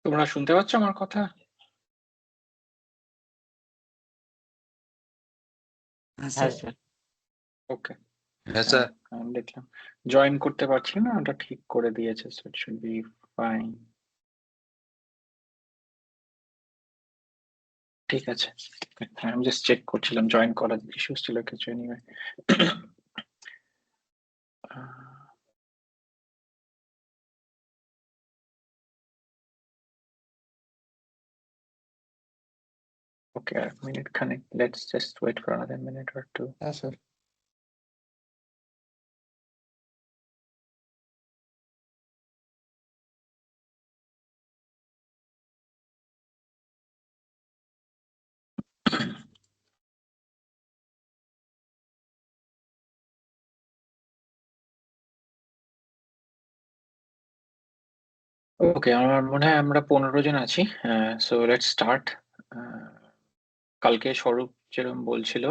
তোমরা শুনতে পাচ্ছ আমার কথা? হ্যাঁ হ্যাঁ স্যার। স্যার। ওকে, হ্যাঁ স্যার। আমি দেখলাম জয়েন করতে পারছি না, ওটা ঠিক করে দিয়েছে, so it should be fine. ঠিক আছে, আমি জাস্ট চেক করছিলাম জয়েন করার ইস্যুস ছিল কিছু। Anyway, okay, a minute connect. Let's just wait for another minute or two. হ্যাঁ স্যার। ওকে, আমার মনে হয় আমরা 15 জন আছি। So let's start. কালকে স্বরূপ যেরকম বলছিল,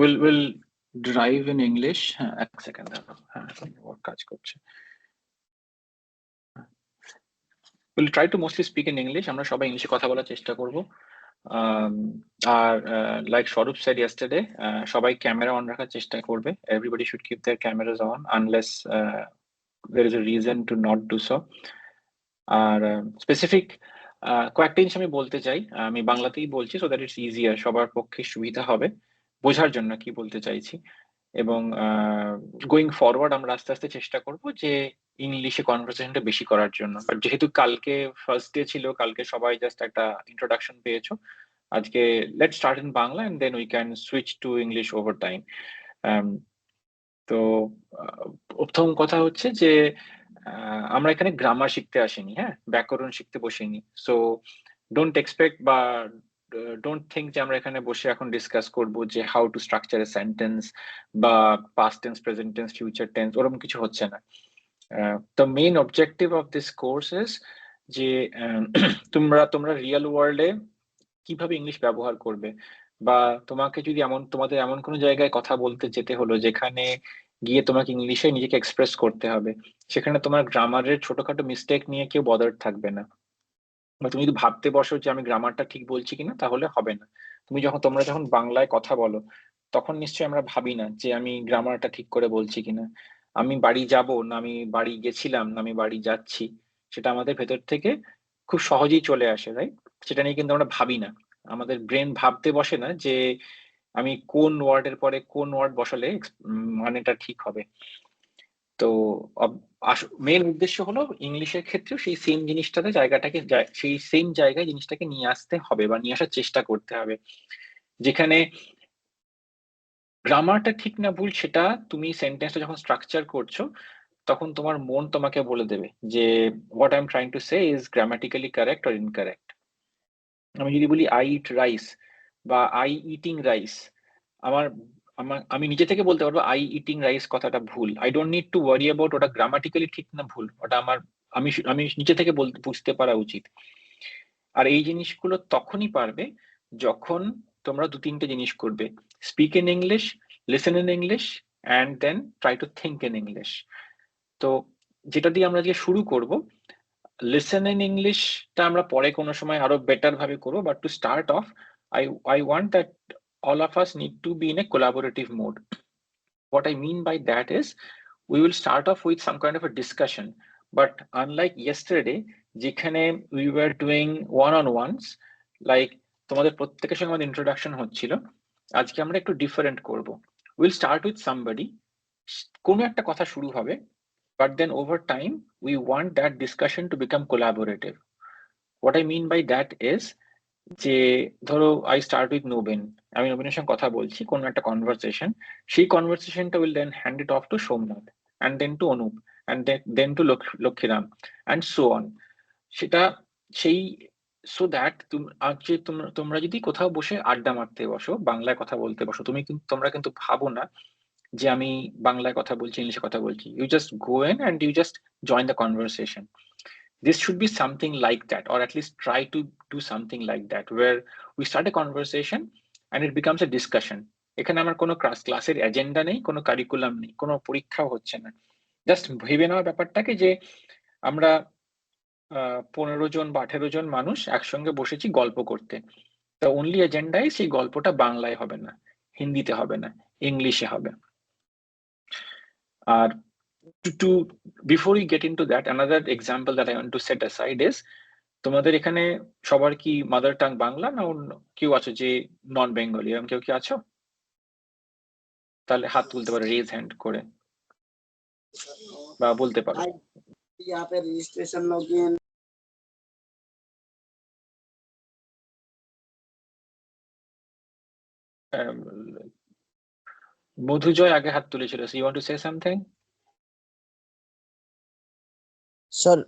উইল ড্রাইভ ইন ইংলিশ। হ্যাঁ, এক সেকেন্ড দাঁড়াও। হ্যাঁ, ওর কাজ করছে। Will try to mostly speak in English. আমরা সবাই ইংলিশে কথা বলার চেষ্টা করব। আর লাইক স্বরূপ said yesterday, সবাই ক্যামেরা অন রাখার চেষ্টা করবে। Everybody should keep their cameras on unless there is a reason to not do so. আর স্পেসিফিক কয়েকটা জিনিস আমি বলতে চাই, আমি বাংলাতেই বলছি, সো দ্যাট ইটস ইজিয়ার, সবার পক্ষে সুবিধা হবে বোঝার জন্য কি বলতে চাইছি। এবং গোয়িং ফরওয়ার্ড আমরা আস্তে আস্তে চেষ্টা করব যে ইংলিশে কনভারসেশনটা বেশি করার জন্য। বাট যেহেতু কালকে ফার্স্ট ডে ছিল, কালকে সবাই জাস্ট একটা ইন্ট্রোডাকশন পেয়েছো, আজকে let's start in Bangla and then we can switch to English over time. তো প্রথম কথা হচ্ছে যে আমরা এখানে গ্রামার শিখতে আসিনি, হ্যাঁ, ব্যাকরণ শিখতে বসিনি। সো ডোন্ট এক্সপেক্ট বা ডোন্ট থিঙ্ক যে আমরা এখানে বসে এখন ডিসকাস করব যে how to structure a sentence বা past tense, present tense, future tense, ওরকম কিছু হচ্ছে না। The main objective of this course is যে তোমরা রিয়েল ওয়ার্ল্ডে কিভাবে ইংলিশ ব্যবহার করবে, বা তোমাকে যদি তোমাদের এমন কোনো জায়গায় কথা বলতে যেতে হলো যেখানে গিয়ে তোমাকে ইংলিশে নিজেকে এক্সপ্রেস করতে হবে, সেখানে তোমার গ্রামারের ছোটখাটো মিস্টেক নিয়ে কেউ বদার থাকবে না। বা তুমি যদি ভাবতে বসো যে আমি গ্রামারটা ঠিক বলছি কিনা, তাহলে হবে না। তোমরা যখন বাংলায় কথা বলো, তখন নিশ্চয়ই আমরা ভাবি না যে আমি গ্রামারটা ঠিক করে বলছি কিনা, আমি বাড়ি যাব না আমি বাড়ি গেছিলাম না আমি বাড়ি যাচ্ছি, সেটা আমাদের ভেতর থেকে খুব সহজেই চলে আসে, রাইট? সেটা নিয়ে কিন্তু আমরা ভাবি না, আমাদের ব্রেন ভাবতে বসে না যে আমি কোন ওয়ার্ডের পরে কোন ওয়ার্ড বসালে মানেটা ঠিক হবে। তো মেন উদ্দেশ্য হলো ইংলিশের ক্ষেত্রেও সেই সেম জিনিসটাতে সেই সেম জায়গায় জিনিসটাকে নিয়ে আসতে হবে বা নিয়ে আসার চেষ্টা করতে হবে। যেখানে গ্রামারটা ঠিক না ভুল, সেটা তুমি সেন্টেন্সটা যখন স্ট্রাকচার করছো, তখন তোমার মন তোমাকে বলে দেবে যে what I am trying to say is grammatically correct or incorrect. আমি যদি বলি আই ইট রাইস বা আই ইটিং রাইস, আমার আমি নিজে থেকে বলতে পারবো আই ইটিং রাইস কথাটা ভুল। I don't need to worry about ওটা গ্রামাটিক্যালি ঠিক না ভুল, ওটা আমি নিজে থেকে বুঝতে পারা উচিত। আর এই জিনিসগুলো তখনই পারবে যখন তোমরা 2-3টে জিনিস করবে: speak in English, listen in English, and then try to think in English. তো যেটা দিয়ে আমরা যে শুরু করব, লিসেন ইন ইংলিশটা আমরা পরে কোনো সময় আরো বেটার ভাবে করবো, but to start of, I want that all of us need to be in a collaborative mode. What I mean by that is we will start off with some kind of a discussion, but unlike yesterday যেখানে we were doing one-on-ones, like তোমাদের প্রত্যেকের সঙ্গে আমাদের introduction হচ্ছিল, আজকে আমরা একটু different করব। We'll start with somebody, কোনো একটা কথা শুরু হবে, but then over time we want that discussion to become collaborative. What I mean by that is যে ধরো আই স্টার্ট উইথ নোবেন, আমি নোবেনের সঙ্গে কথা বলছি কোনো একটা কনভারসেশন, সেই কনভারসেশনটা will then hand it off to Somnath and then to Anup and then to Lakshmiram and so on. সেটা সেই সো দ্যাট তোমরা যদি কোথাও বসে আড্ডা মারতে বসো, বাংলায় কথা বলতে বসো, তোমরা কিন্তু ভাবো না যে আমি বাংলায় কথা বলছি, ইংলিশে কথা বলছি। You just go in and you just join the conversation. This should be something like that, or at least try to do something like that, where we start a conversation and it becomes a discussion. এখানে আমার কোনো ক্লাসের agenda নেই, কোনো curriculum নেই, কোনো পরীক্ষাও হচ্ছে না। জাস্ট ভেবে নেওয়া ব্যাপারটাকে যে আমরা 15 জন বা 18 জন মানুষ একসঙ্গে বসেছি গল্প করতে। The only agenda is সেই গল্পটা বাংলায় হবে না, হিন্দিতে হবে না, ইংলিশে হবে। আর to before we get into that, another example that I want to set aside is তোমাদের এখানে সবার কি মাদার টাং বাংলা না অন্য কেউ আছো যে নন বেঙ্গলি, এরকম কেউ কি আছো? তাহলে হাত তুলতে পারো রেজ হ্যান্ড করে বা বলতে পারো। यहाँ पे रजिस्ट्रेशन लॉगिन মধুজয় আগে হাত তুলেছিল, so you want to say something? Sir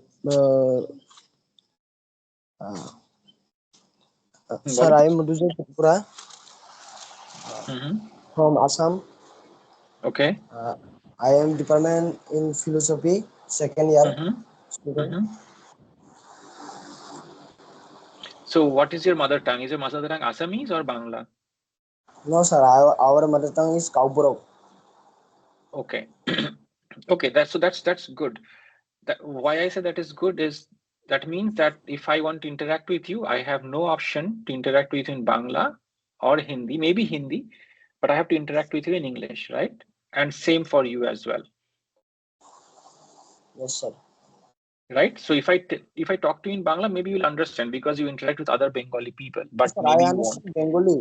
sir I am Madhujay Tripura from Assam. Okay. I am department in philosophy, second year student. So what is your mother tongue? Is your mother tongue Assamese or Bangla? No sir, our mother tongue is Kaupuro. Okay. Okay, that's good. Why I say that is good is that means that if I want to interact with you, I have no option to interact with you in Bangla or Hindi, maybe Hindi, but I have to interact with you in English, right? And same for you as well. Yes sir. Right? So if I talk to you in Bangla, maybe you'll understand because you interact with other Bengali people, but sir, maybe I you won't. understand Bengali.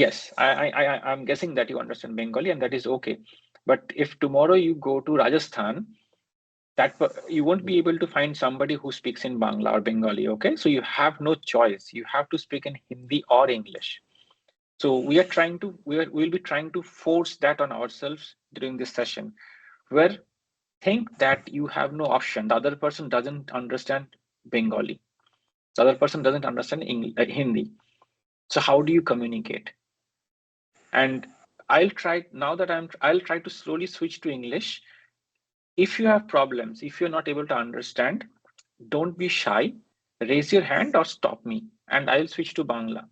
Yes, I'm guessing that you understand Bengali, and that is okay. But if tomorrow you go to Rajasthan, that you won't be able to find somebody who speaks in Bangla or Bengali, okay? So you have no choice. You have to speak in Hindi or English. So we'll be trying to force that on ourselves during this session, where think that you have no option. The other person doesn't understand Bengali. The other person doesn't understand Hindi. So how do you communicate? And I'll try to slowly switch to English. If you have problems, if you're not able to understand, don't be shy, raise your hand or stop me and I'll switch to Bangla.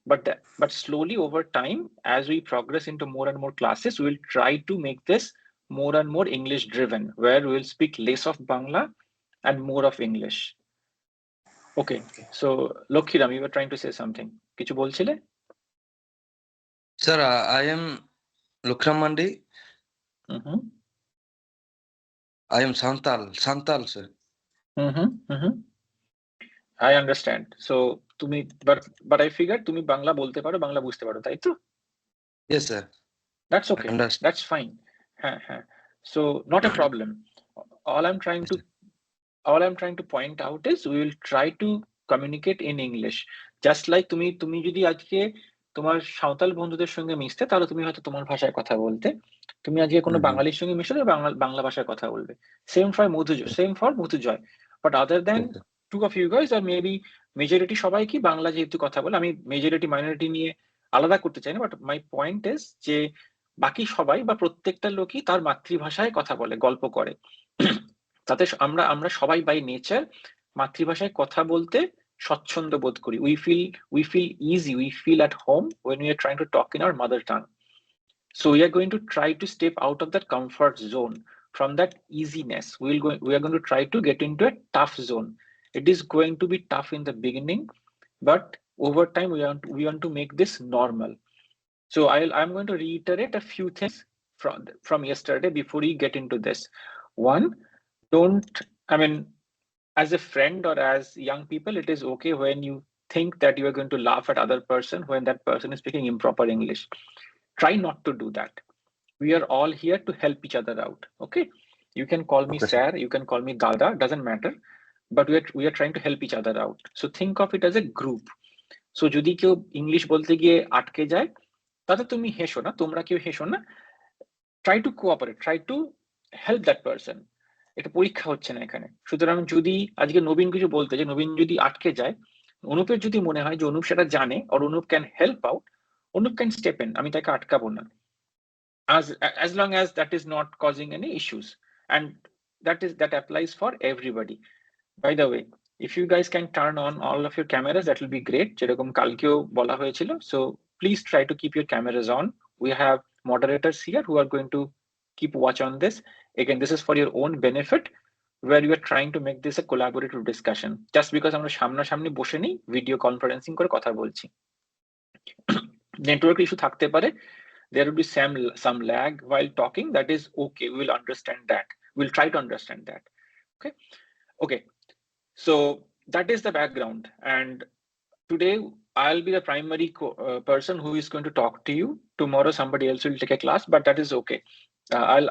But slowly over time, as we progress into more and more classes, we'll try to make this more and more English driven, where we'll speak less of Bangla and more of English. Okay. So Lokhiram, you were trying to say something. Kichu bolchile? Sir, I am Lokhiram Mandi. I am Santal sir. I understand. So তুমি but I figured তুমি বাংলা বলতে পারো, বাংলা বুঝতে পারো, তাই তো? Yes sir. That's okay. That's fine. So not a problem. All I'm trying to point out is we will try to communicate in English. Just like তুমি যদি আজকে তোমার সাঁওতাল বন্ধুদের সঙ্গে মিশতে, তাহলে তুমি হয়তো তোমার ভাষায় কথা বলতে। তুমি আজকে কোনো বাঙালির সঙ্গে মিশলে বাংলা ভাষায় কথা বলবে। Same for Mudhujoy. But other than two of you guys, or maybe majority সবাই কি বাংলা যেহেতু কথা বলে, আমি মেজরিটি মাইনরিটি নিয়ে আলাদা করতে চাই না, বাট মাই পয়েন্ট ইজ যে বাকি সবাই বা প্রত্যেকটা লোকই তার মাতৃভাষায় কথা বলে, গল্প করে। তাতে আমরা সবাই বাই নেচার মাতৃভাষায় কথা বলতে স্বচ্ছন্দ বোধ করি। we feel easy, we feel at home when we are trying to talk in our mother tongue. So we are going to try to step out of that comfort zone, from that easiness. We are going to try to get into a tough zone. It is going to be tough in the beginning, but over time we want to make this normal. So I'm going to reiterate a few things from yesterday before we get into this. One, as a friend or as young people, it is okay when you think that you are going to laugh at other person when that person is speaking improper English. Try not to do that. We are all here to help each other out. Okay, you can call me sir, you can call me dada, doesn't matter, but we are trying to help each other out. So think of it as a group. So যদি কেউ English বলতে গিয়ে আটকে যায়, তাতে তুমি হেসো না, তোমরা কেউ হেসো না। Try to cooperate, try to help that person. এটা পরীক্ষা হচ্ছে না এখানে। সুতরাং যদি আজকে নবীন কিছু বলতে যে নবীন যদি আটকে যায়, অনুপের যদি মনে হয় যে অনুপ সেটা জানে or Anup can help out, Anup can step in, আমি তাকে আটকাবো না, as long as that is not causing any issues. And that applies for everybody. By the way, if you guys can turn on all of your cameras, that will be great, যেরকম কালকেও বলা হয়েছিল. So please try to keep your cameras on. We have moderators here who are going to keep watch on this. Again, this is for your own benefit. where we are trying to make this a collaborative discussion. Just because আমরা সামনাসামনি বসে নেই, video conferencing করে কথা বলছি, network issue থাকতে পারে, there will be some lag while talking. That is okay, we will understand that, we'll try to understand that. Okay, so that is the background, and today I'll be the primary person who is going to talk to you. Tomorrow somebody else will take a class, but that is okay.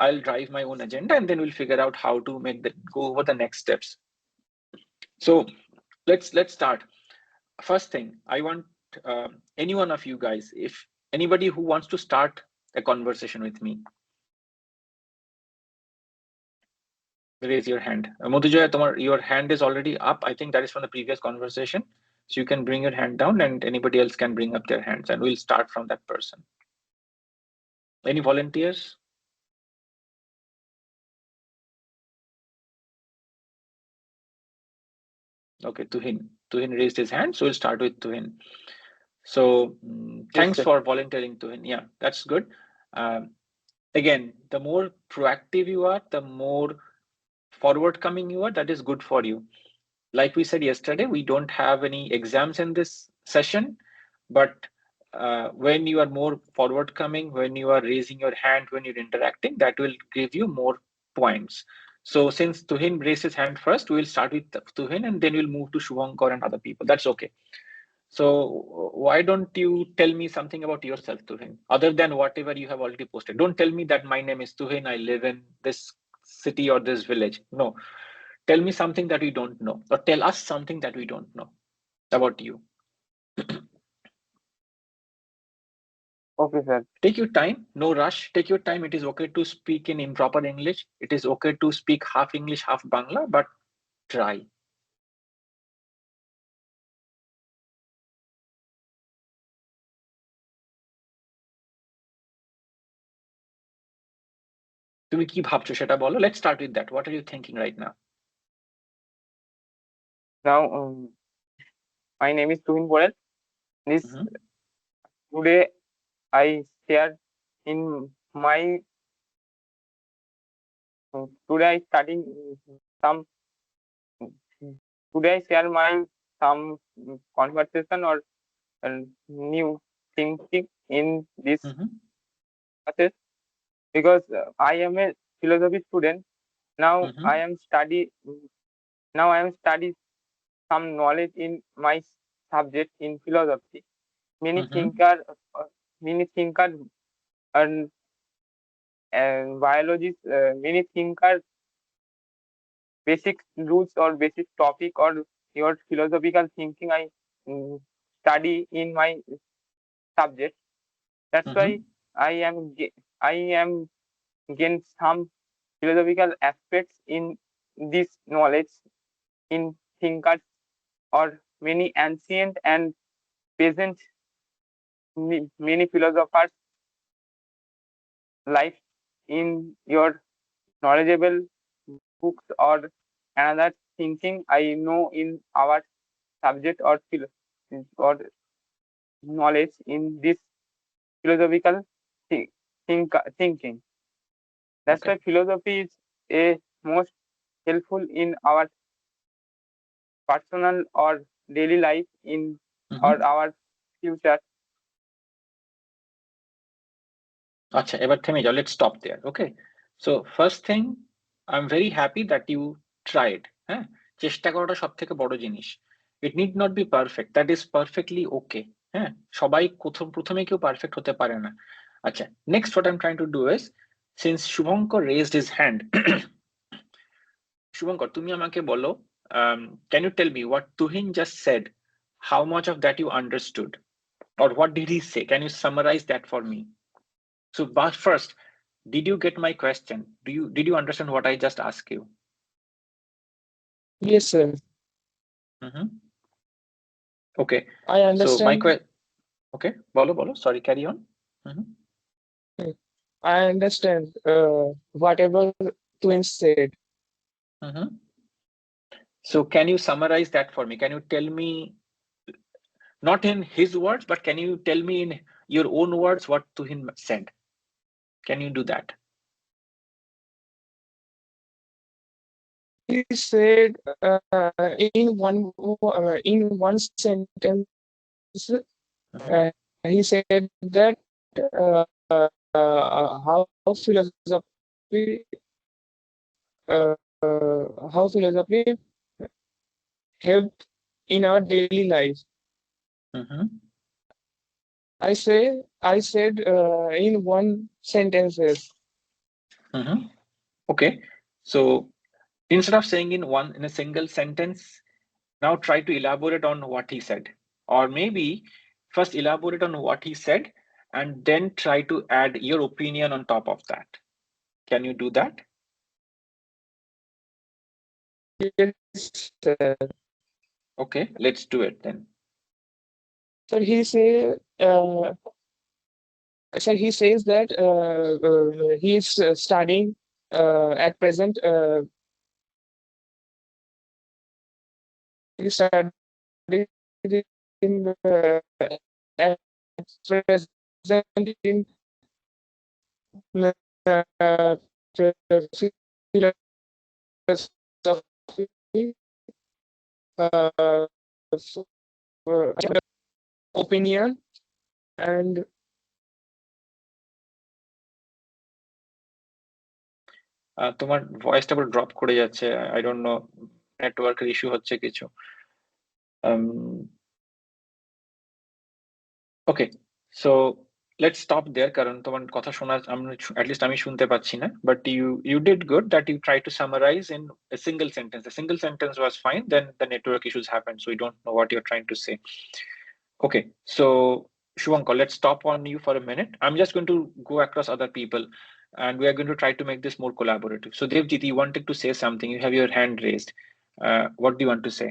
I'll drive my own agenda, and then we'll figure out how to go over the next steps. So let's start. First thing, I want any one of you guys, if anybody who wants to start a conversation with me, raise your hand. Madhujoy, your hand is already up. I think that is from the previous conversation. So you can bring your hand down, and anybody else can bring up their hands, and we'll start from that person. Any volunteers? Okay, Tuhin raised his hand, so we'll start with Tuhin. So thanks for volunteering, Tuhin. Yeah, that's good. Again, the more proactive you are, the more forward-coming you are, that is good for you. Like we said yesterday, we don't have any exams in this session, but when you are more forward-coming, when you are raising your hand, when you're interacting, that will give you more points. So since Tuhin raised his hand first, we'll start with Tuhin, and then we'll move to Shubhankar and other people. That's okay. So why don't you tell me something about yourself, Tuhin, other than whatever you have already posted? Don't tell me that my name is Tuhin, I live in this city or this village. No, tell me something that we don't know, or tell us something that we don't know about you. Okay, sir. Take your time, no rush, take your time. It is okay to speak in improper English. It is okay to speak half English, half Bangla, but try. তুমি কি ভাবছো সেটা বলো. Let's start with that. What are you thinking right now? Now, my name is Tuhin Borel. Today I share in my today I studying some. Today I share my some conversation or new thinking in this process, because I am a philosophy student. Now I am study some knowledge in my subject in philosophy. Many thinker and biologists, many thinker basic rules or basic topic or your philosophical thinking I study in my subject. That's why I am gain some philosophical aspects in this knowledge in thinkers or many ancient and present many philosophers life in your knowledgeable books or another thinking I know in our subject or knowledge in this philosophical thinking. That's why philosophy is a most helpful in our personal or daily life in or our future. আচ্ছা, এবার থেমে যাও. Let's stop there. Okay, so first thing, I'm very happy that you tried. হ্যাঁ, চেষ্টা করাটা সব থেকে বড় জিনিস. It need not be perfect, that is perfectly okay. হ্যাঁ, সবাই প্রথমে কেউ পারফেক্ট হতে পারে না. আচ্ছা, next what I'm trying to do is, since Shubhankar raised his hand, Shubhankar, তুমি আমাকে বলো, can you tell me what Tuhin just said, how much of that you understood, or what did he say? Can you summarize that for me? So, but first, did you get my question? Did you understand what I just asked you? Yes, sir. Okay. I understand. So my okay, bolo. Sorry, carry on. I understand whatever Twins said. So can you summarize that for me? Can you tell me, not in his words, but can you tell me in your own words what Tuhin said? Can you do that? he said in one sentence, he said that how philosophy uh, how philosophy helped in our daily life. I said in one sentences. Okay, so instead of saying in a single sentence, now try to elaborate on what he said, or maybe first elaborate on what he said and then try to add your opinion on top of that. Can you do that? Yes, sir. Okay, let's do it then. So he says that he is studying at present. He studied in at present in uh, philosophy, so, opinion and তোমার ভয়েসটা পুরো drop করে যাচ্ছে, I don't no নেটওয়ার্কের issue হচ্ছে কিছু। ওকে, so let's stop দেয়ার, কারণ তোমার কথা শোনা অ্যাটলিস্ট আমি শুনতে পাচ্ছি না, but you did good that you tried to summarize in a single sentence. The single sentence was fine, then the network issues happened, so we don't know what you're trying to say. Okay, so Shubhankar, let's stop on you for a minute. I'm just going to go across other people and we are going to try to make this more collaborative. So Devjit, you wanted to say something, you have your hand raised. What do you want to say?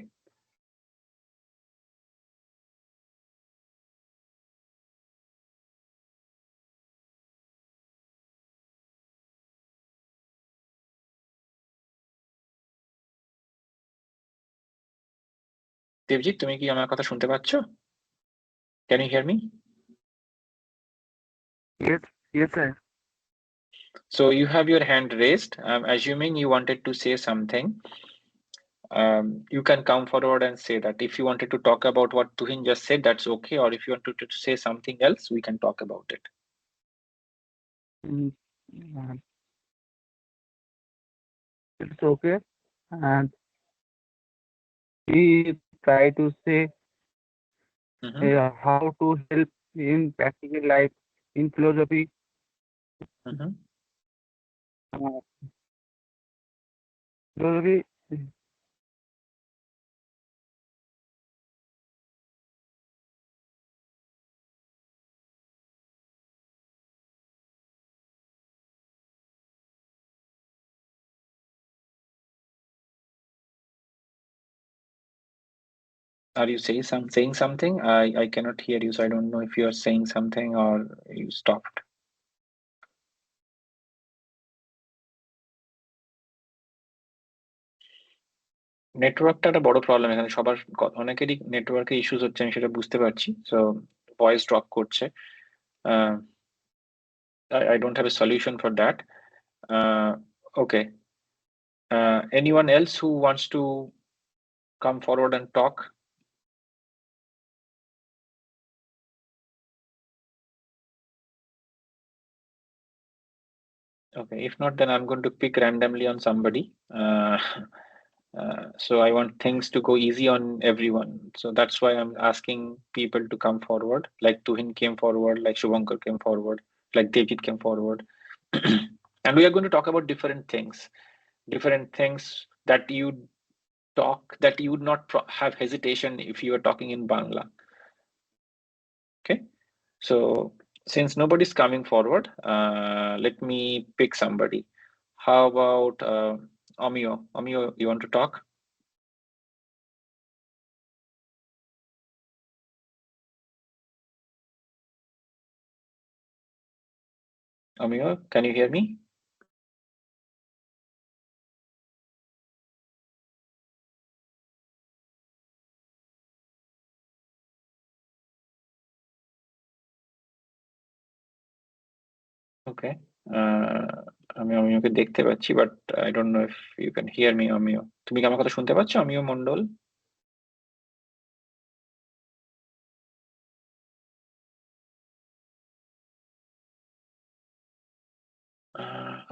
Devjit, তুমি কি আমার কথা শুনতে পাচ্ছো? Can you hear me? Yes, sir. So you have your hand raised. I'm assuming you wanted to say something. You can come forward and say that. If you wanted to talk about what Tuhin just said, that's okay. Or if you wanted to say something else, we can talk about it. It's okay. And we try to say how to help in practical life in philosophy. Philosophy Are you saying something? I cannot hear you, so I don't know if you are saying something or you stopped. নেটওয়ার্কটা একটা বড় problem এখানে, সবার অনেকেরই নেটওয়ার্কের issues হচ্ছে, আমি সেটা বুঝতে পারছি। সো ভয়েস ড্রপ করছে। I don't have a solution for that. Okay. Anyone else who wants to come forward and talk? Okay, if not, then I'm going to pick randomly on somebody. So I want things to go easy on everyone. So that's why I'm asking people to come forward. Like Tuhin came forward, like Shubhankar came forward, like Devjit came forward. And we are going to talk about different things that you would not have hesitation if you are talking in Bangla. Okay, so since nobody's coming forward, let me pick somebody. How about Amio? Amio, you want to talk? Amio, can you hear me? Okay, আমি অমিয়কে দেখতে পাচ্ছি, but I don't know if you can hear me. Amiya, তুমি কি আমার কথা শুনতে পাচ্ছ? অমিয় Mondal?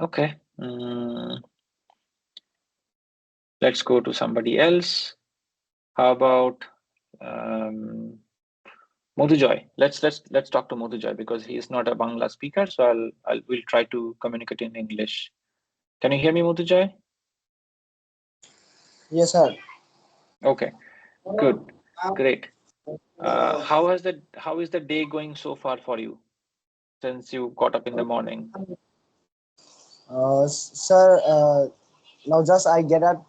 Okay. Let's go to somebody else. How about Madhujoy? Let's talk to Madhujoy because he is not a Bangla speaker, so we'll try to communicate in English. Can you hear me, Madhujoy? Yes, sir. Okay, good, great. How is the day going so far for you since you got up in the morning? Sir, now just I get up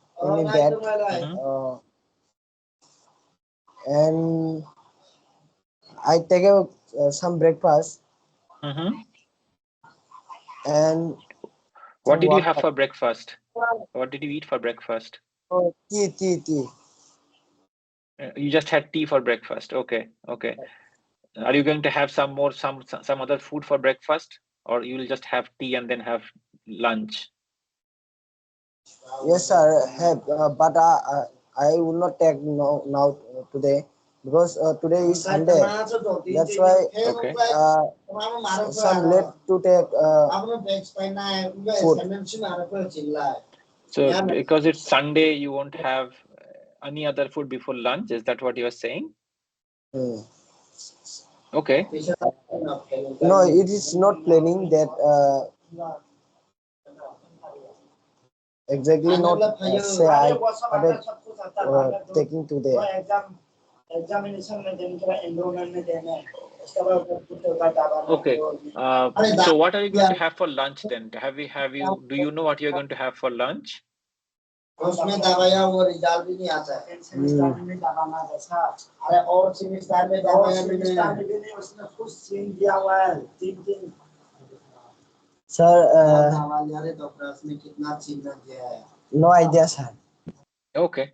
in bed and I take some breakfast and What did you water. have for breakfast? What did you eat for breakfast? Tea. You just had tea for breakfast. Okay. Are you going to have some other food for breakfast, or you will just have tea and then have lunch? Yes, sir. Have, but I will not take now today because today is Sunday. That's why Okay. some late to take food. So because it's Sunday, you won't have any other food before lunch. Is that what you are saying? Okay. No, it is not planning that exactly not say I started taking today. Okay. So what are you going to have for lunch then? Do you know what you're going to have for lunch? Sir, no idea, sir. Okay.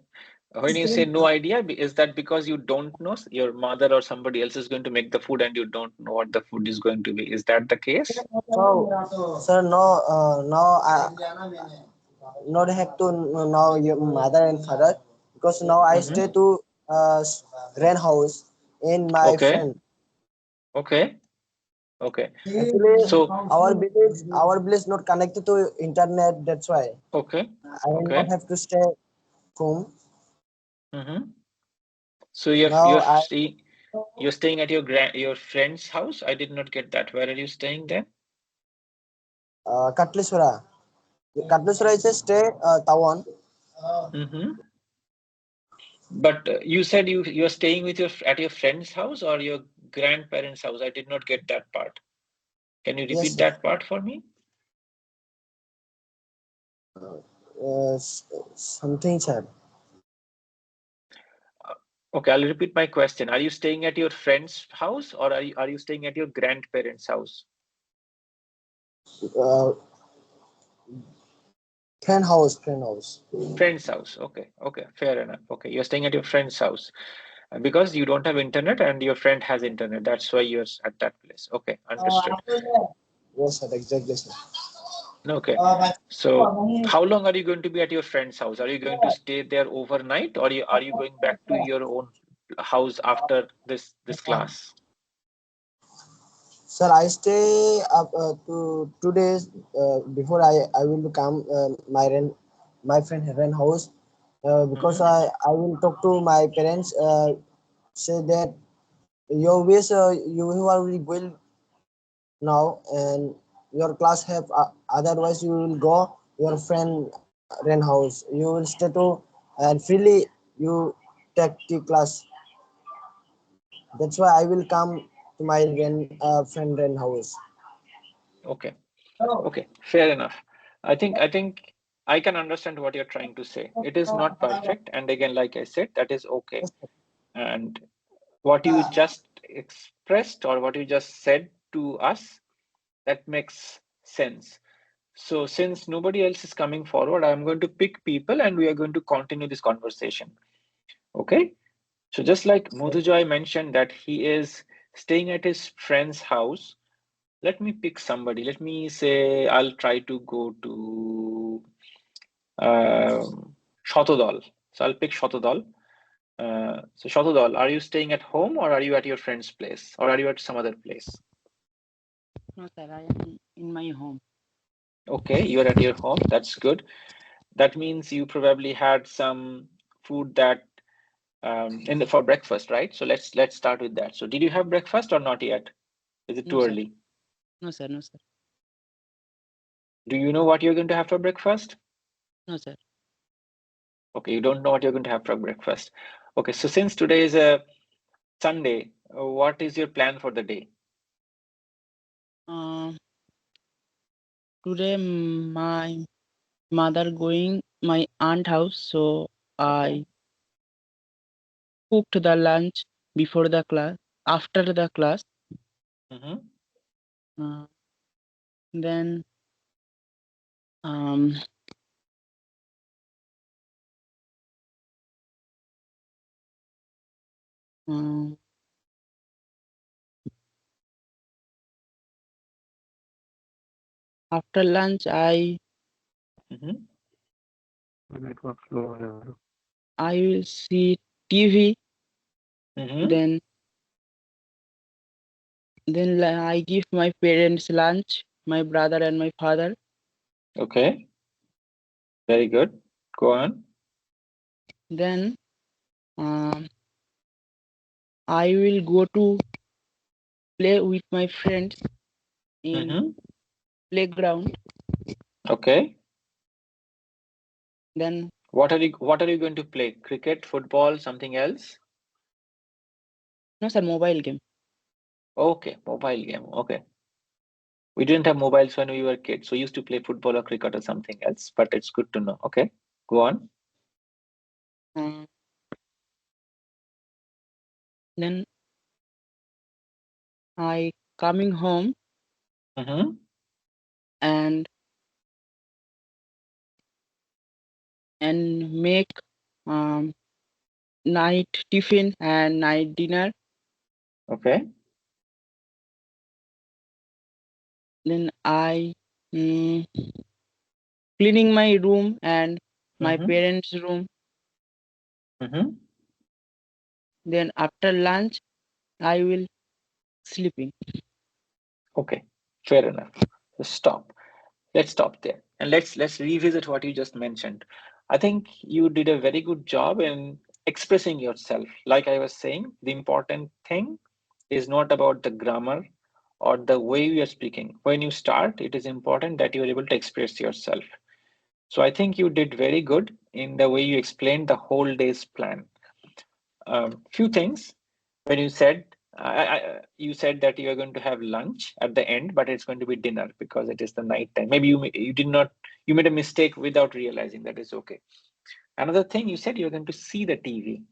When you say no idea, is that because you don't know? Your mother or somebody else is going to make the food and you don't know what the food is going to be. Is that the case? No, sir, no, I not have to know your mother and father because now I stay to rent house in my friend. Okay. Actually, So our village not connected to internet. That's why. okay. I will not have to stay home. So you're staying at your friend's house? I did not get that. Where are you staying then? Katliswara. Katliswara is a stay town. But you said you're staying at your friend's house or your grandparents' house? I did not get that part. Can you repeat that part for me? Something, sir. Okay, I'll repeat my question. Are you staying at your friend's house or are you staying at your grandparents' house? Friend house. Friend's house. Okay, fair enough. Okay, you're staying at your friend's house because you don't have internet and your friend has internet. That's why you're at that place. Okay, understood. Yes, sir, exactly, sir. Okay, so how long are you going to be at your friend's house? Are you going to stay there overnight or are you going back to your own house after this class? Sir, I stay up to 2 days before I will come my friend rent house because I will talk to my parents say that your wish you are really well now and your class have otherwise you will go your friend rent house, you will stay to and freely you take the class. That's why I will come to my friend rent house. Okay, fair enough. I think I can understand what you're trying to say. It is not perfect, and again, like I said, that is okay. And what you just expressed or what you just said to us, that makes sense. So since nobody else is coming forward, I'm going to pick people and we are going to continue this conversation. Okay, so just like Madhujoy mentioned that he is staying at his friend's house Let me pick somebody. Let me say I'll try to go to Shotodal. So I'll pick Shotodal. So Shotodal, are you staying at home or are you at your friend's place or are you at some other place? No, sir, I am in my home. Okay, you're at your home. That's good. That means you probably had some food that for breakfast, right? So let's start with that. So did you have breakfast or not yet? Is it No, too sir. early? No, sir. No, sir. Do you know what you're going to have for breakfast? No, sir. Okay, you don't know what you're going to have for breakfast. Okay, so since today is a Sunday, what is your plan for the day? Today my mother going my aunt house, so Okay. I cooked the lunch before the class. After the class, then after lunch I will see TV. Then I give my parents lunch, my brother and my father. Okay. Very good. Go on. Then I will go to play with my friends in playground. Okay. Then what are you going to play? Cricket, football, something else? No, sir, mobile game. Okay, mobile game. Okay. We didn't have mobiles when we were kids, so we used to play football or cricket or something else, but it's good to know. Okay, go on. Then I coming home and make night tiffin and night dinner. Okay. Then I cleaning my room and my parents' room. Then after lunch, I will sleeping. Okay, fair enough. So stop. Let's stop there and let's revisit what you just mentioned. I think you did a very good job in expressing yourself. Like I was saying, the important thing is not about the grammar or the way you are speaking. When you start, it is important that you are able to express yourself. So I think you did very good in the way you explained the whole day's plan. Few things when you said you said that you are going to have lunch at the end, but it's going to be dinner because it is the night time. Maybe you did not, you made a mistake without realizing. That is okay. Another thing, you said you're going to see the TV.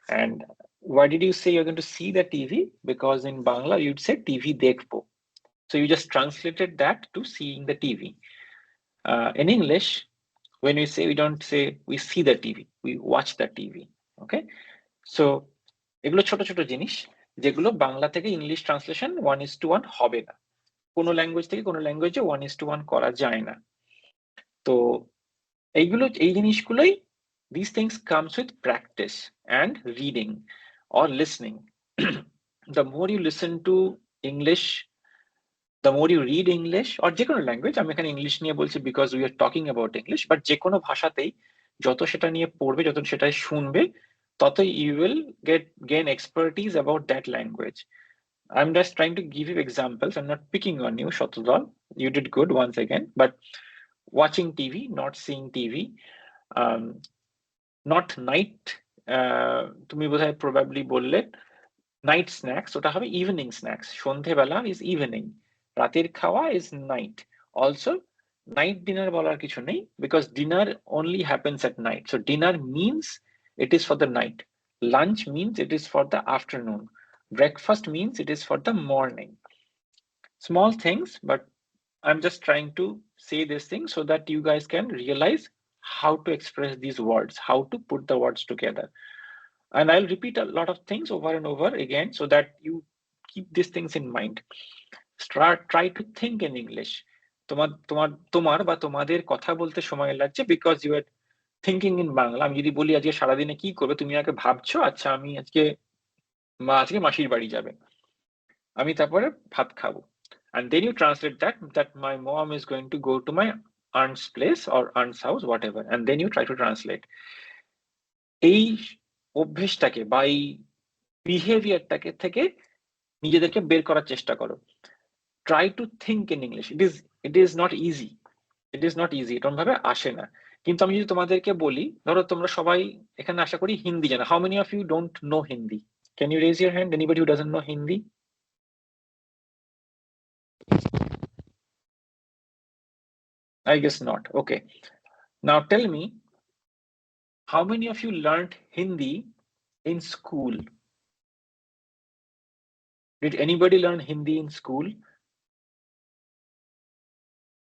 And why did you say you're going to see the TV? Because in Bangla you'd say TV dekhbo. So you just translated that to seeing the TV. In English, when we say, we don't say we see the TV, we watch the TV. Okay, so এগুলো ছোট ছোট জিনিস যেগুলো বাংলা থেকে English translation 1:1 হবে না, কোনো language থেকে কোনো ল্যাঙ্গুয়েজে 1:1 করা যায় না। তো এই জিনিসগুলোই, these things comes with practice and reading or listening. The more you listen to English, the more you read English or যে কোনো ল্যাঙ্গুয়েজ, আমি এখানে ইংলিশ নিয়ে বলছি because we are talking about English, but যে কোনো ভাষাতেই যত সেটা নিয়ে পড়বে, যত সেটা শুনবে, তত you will gain expertise about that language. I'm just trying to give you examples. I'm not picking on you, Shatudal. You did good once again, but watching TV, not seeing TV, not night, তুমি বোধহয় probably বললে night snacks, ওটা হবে evening snacks. সন্ধেবেলা is evening, রাতের খাওয়া is night. Also night dinner বলার কিছু নেই because dinner only happens at night. So dinner means it is for the night, lunch means it is for the afternoon, breakfast means it is for the morning. Small things, but I'm just trying to say this thing so that you guys can realize how to express these words, how to put the words together. And I'll repeat a lot of things over and over again so that you keep these things in mind. try to think in English. তোমার বা তোমাদের কথা বলতে সময় লাগছে because you are thinking in Bangla. আমি যদি বলি আজকে সারাদিনে কি করবে, তুমি আগে ভাবছো আচ্ছা আমি আজকে মাসির বাড়ি যাবে, আমি তারপরে ভাত খাবো, and then you translate that my mom is going to go to my aunt's place or aunt's house whatever, and then you try to translate। এই অভ্যেসটাকে বা এই বিহেভিয়ারটাকে থেকে নিজেদেরকে বের করার চেষ্টা করো। Try to think in English. It is not easy, এরকম ভাবে আসে না। কিন্তু আমি যদি তোমাদেরকে বলি, ধরো তোমরা সবাই এখানে আশা করি হিন্দি জানো। How many of you don't know Hindi? Can you raise your hand, anybody who doesn't know Hindi? I guess not. Okay. Now tell me, how many of you learned Hindi in school? Did anybody learn Hindi in school?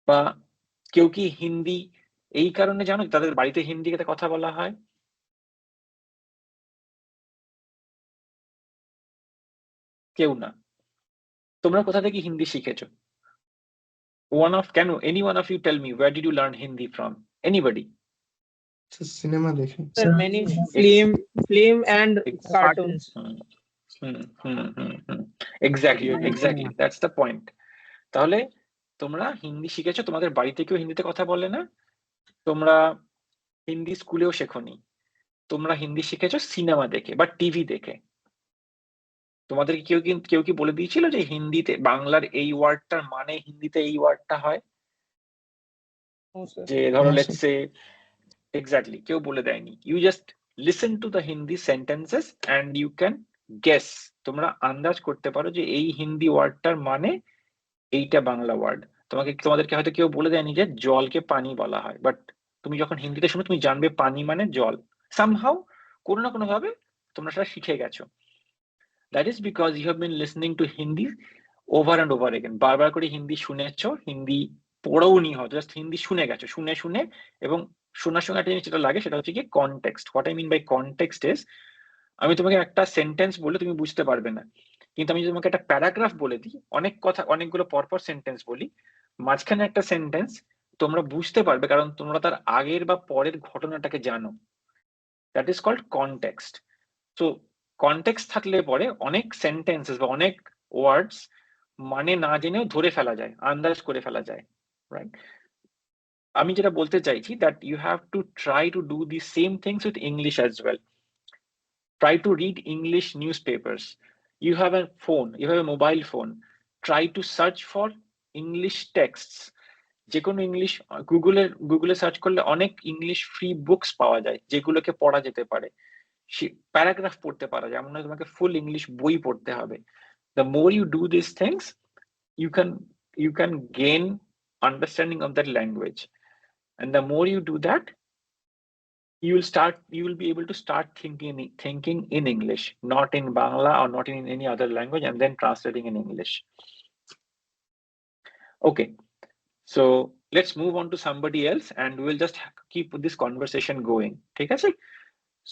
বা কেউ কি হিন্দি এই কারণে জানো তাদের বাড়িতে হিন্দিতে কথা বলা হয়? কেউ না। তোমরা কোথা থেকে হিন্দি শিখেছো? any one of you tell me, where did you learn Hindi from? Anybody? Cinema দেখে। Sir, many film and cartoons. Exactly, that's the point. তাহলে তোমরা হিন্দি শিখেছো, তোমাদের বাড়িতে কেউ হিন্দিতে কথা বলে না, তোমরা হিন্দি স্কুলেও শেখোনি, তোমরা হিন্দি শিখেছো সিনেমা দেখে বা টিভি দেখে। তোমাদের কেউ কি বলে দিয়েছিল যে হিন্দিতে বাংলার এই ওয়ার্ডটার মানে হিন্দিতে এই ওয়ার্ডটা হয়? যে ধরো লেটস সে এক্স্যাক্টলি কেউ বলে দেয়নি। You just listen to the Hindi sentences and you can guess, তোমরা আন্দাজ করতে পারো যে এই হিন্দি ওয়ার্ডটার মানে এইটা বাংলা ওয়ার্ড। তোমাদেরকে হয়তো কেউ বলে দেয়নি যে জলকে পানি বলা হয়, বাট তুমি যখন হিন্দিতে শুনো তুমি জানবে পানি মানে জল। সামহাউ কোনো না কোনো ভাবে তোমরা সেটা শিখে গেছো। That is because you have been listening to Hindi over and over again. বারবার করে হিন্দি শুনেছো, হিন্দি পড়েও নি হয়তো, জাস্ট হিন্দি শুনে গেছো, শুনে এবং শোনার সঙ্গে একটা জিনিস যেটা লাগে সেটা হচ্ছে কি context. What I mean by context is, আমি তোমাকে একটা সেন্টেন্স বললে তুমি বুঝতে পারবে না, কিন্তু আমি যদি তোমাকে একটা প্যারাগ্রাফ বলে দিই, অনেকগুলো পরপর সেন্টেন্স বলি, মাঝখানে একটা সেন্টেন্স তোমরা বুঝতে পারবে কারণ তোমরা তার আগের বা পরের ঘটনাটাকে জানো। That is called context. So context থাকলে পরে অনেক সেন্টেন্সেস বা অনেক ওয়ার্ডস মানে না জেনেও ধরে ফেলা যায়, আন্দাজ করে ফেলা যায়, রাইট? আমি যেটা বলতে চাইছি that you have to try to do the same things with English as well. Try to read English newspapers. You have a phone, you have a mobile phone. Try to search for English texts. যে কোনো English গুগলে search করলে অনেক English free books পাওয়া যায় যেগুলোকে পড়া যেতে পারে। প্যারাগ্রাফ পড়তে পারা যায়, এমন নয় তোমাকে ফুল ইংলিশ বই পড়তে হবে। The more you do these things, you can gain understanding of that language, and the more you do that, you will be able to start thinking in English, not in Bangla or not in any other language, and then translating in English. Okay, so let's move on to somebody else and we'll just keep this conversation going. Okay,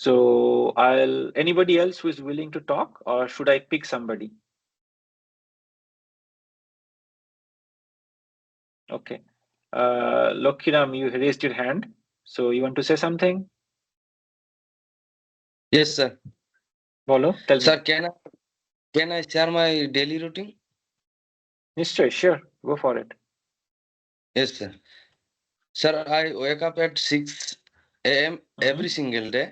so anybody else who is willing to talk, or should I pick somebody? Okay, Lokhiram, you raised your hand, so you want to say something? Yes, sir. Bolo, tell me. Sir, can I share my daily routine? Nischay, sure, go for it. Yes, sir. Sir, I wake up at 6 a.m. every single day.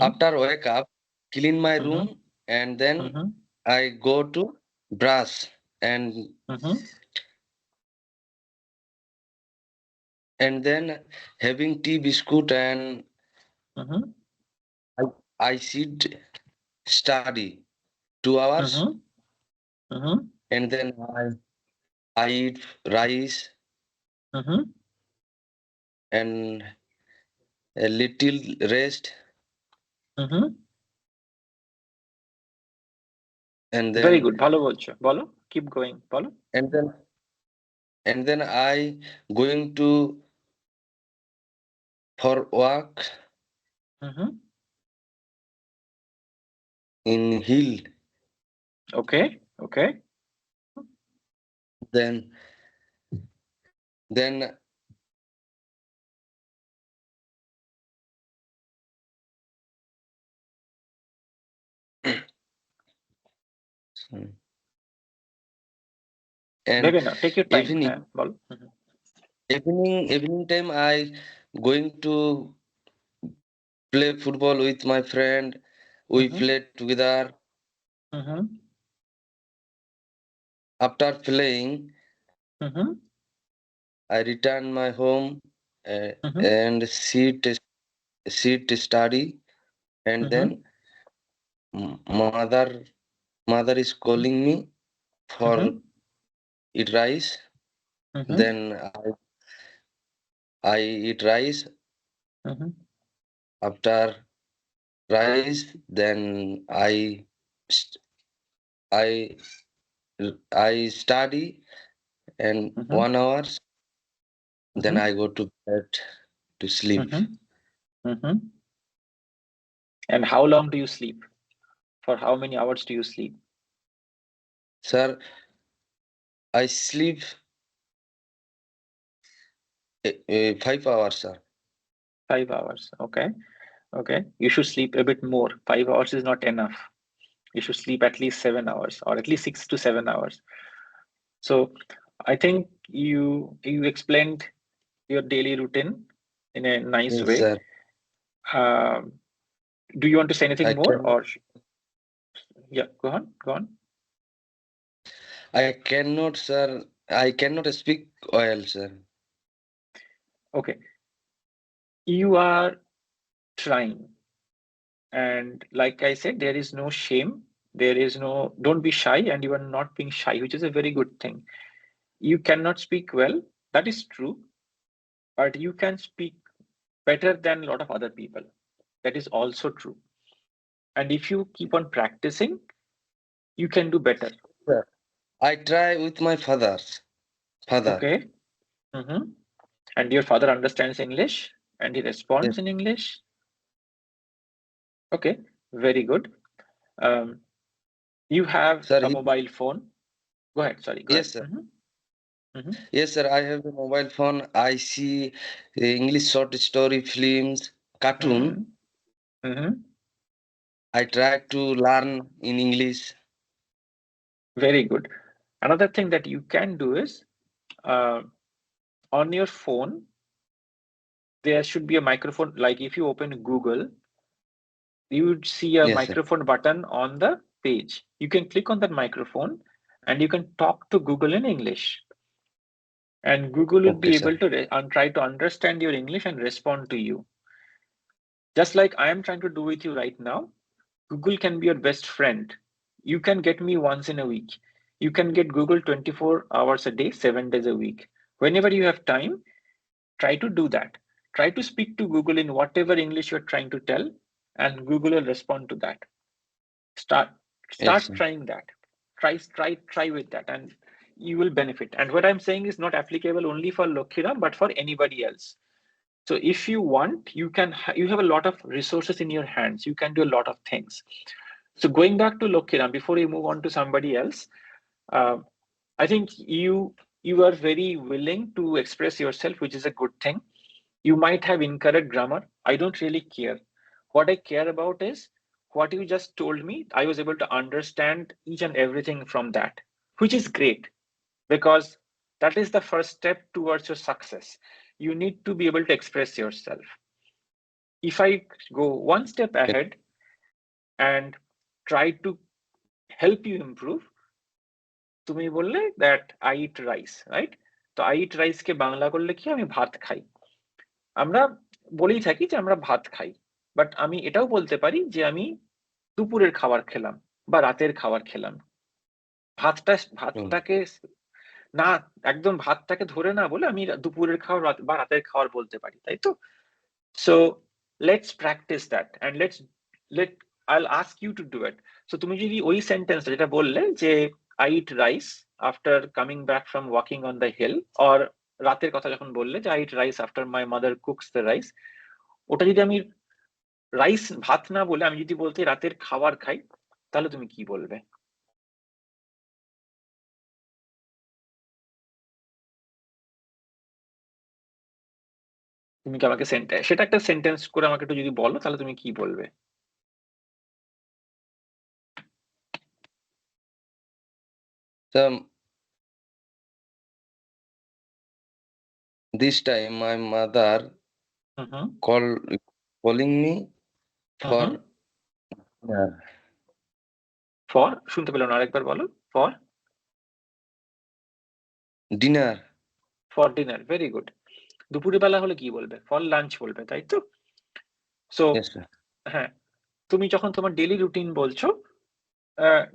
After wake up, clean my room, and then I go to brush and then having tea, biscuit, and I sit study 2 hours, and then I eat rice and a little rest, and then very good, bhalo bolcho, bolo, keep going, bolo. And then I going to for walk in hill. Okay. then and ভেবে নাও, take your time. evening হ্যাঁ, বলো। evening time I going to play football with my friend. We played together. After playing, I return my home and sit study, and then mother is calling me for eat rice. Then I eat rice. After rice, then I study and 1 hour. Then I go to bed to sleep. And how long do you sleep? For how many hours do you sleep? Sir, I sleep 5 hours, sir. 5 hours. Okay. Okay. You should sleep a bit more. 5 hours is not enough. You should sleep at least 7 hours, or at least 6 to 7 hours. So I think you explained your daily routine in a nice Yes, way. sir. Do you want to say anything more, cannot- or yeah, go on. I cannot, sir. I cannot speak well, sir. Okay. You are trying, and like I said, there is no shame. Don't be shy, and you are not being shy, which is a very good thing. You cannot speak well, that is true, but you can speak better than a lot of other people. That is also true. And if you keep on practicing, you can do better. Sir, I try with my father. Okay. And your father understands English and he responds Yes. in English. Okay, very good. You have Sir, a mobile phone. Go ahead. Sorry. Go yes, ahead. sir. Yes, sir. I have a mobile phone. I see English short story films, cartoon. I try to learn in English. Very good. Another thing that you can do is on your phone, there should be a microphone. Like if you open Google, you would see a Yes, microphone button on the page. You can click on that microphone and you can talk to Google in English. And Google will Okay, be sir. able to try to understand your English and respond to you. Just like I am trying to do with you right now, Google can be your best friend. You can get me once in a week. You can get Google 24 hours a day, 7 days a week. Whenever you have time, try to do that. Try to speak to Google in whatever English you're trying to tell, and Google will respond to that. Start Yes, sir. trying that. Try with that, and you will benefit. And what I'm saying is not applicable only for Lokhiram, but for anybody else. So if you want, you have a lot of resources in your hands. You can do a lot of things. So going back to Lokhiram, before you move on to somebody else, I think you are very willing to express yourself, which is a good thing. You might have incorrect grammar. I don't really care. What I care about is what you just told me. I was able to understand each and everything from that, which is great, because that is the first step towards your success. You need to be able to express yourself. If I go one step ahead and try to help you improve, তুমি বললে that I eat rice, right? তো I eat rice কে বাংলা করলে কি? আমি ভাত খাই। আমরা বলেই থাকি যে আমরা ভাত খাই, বাট আমি এটাও বলতে পারি যে আমি দুপুরের খাবার খেলাম বা রাতের খাবার খেলাম। ভাতটাকে না, একদম ভাতটাকে ধরে না বলে আমি দুপুরের খাবার বা রাতের খাবার বলতে পারি, তাই তো? So let's practice that, and I'll ask you to do it. So তুমি যদি ওই সেন্টেন্স যেটা বললে যে I eat rice after coming back from walking on the hill, or রাতের কথা যখন বললে যে I eat rice after my mother cooks the rice, ওটা যদি আমি ভাত না বলে আমি যদি বলতে রাতের খাবার খাই, তাহলে তুমি কি বলবে? তুমি কি আমাকে সেটা একটা সেন্টেন্স করে আমাকে একটু যদি বলো তাহলে তুমি কি বলবে? This time my mother calling me for for, শুনতে পেলাম না, আরেকবার বলো। For dinner. For dinner, very good. দুপুরের বেলা হলে কি বলবে? ফর লাঞ্চ বলবে, তাই তো? So Yes, sir. হ্যাঁ, তুমি যখন তোমার ডেইলি রুটিন বলছো,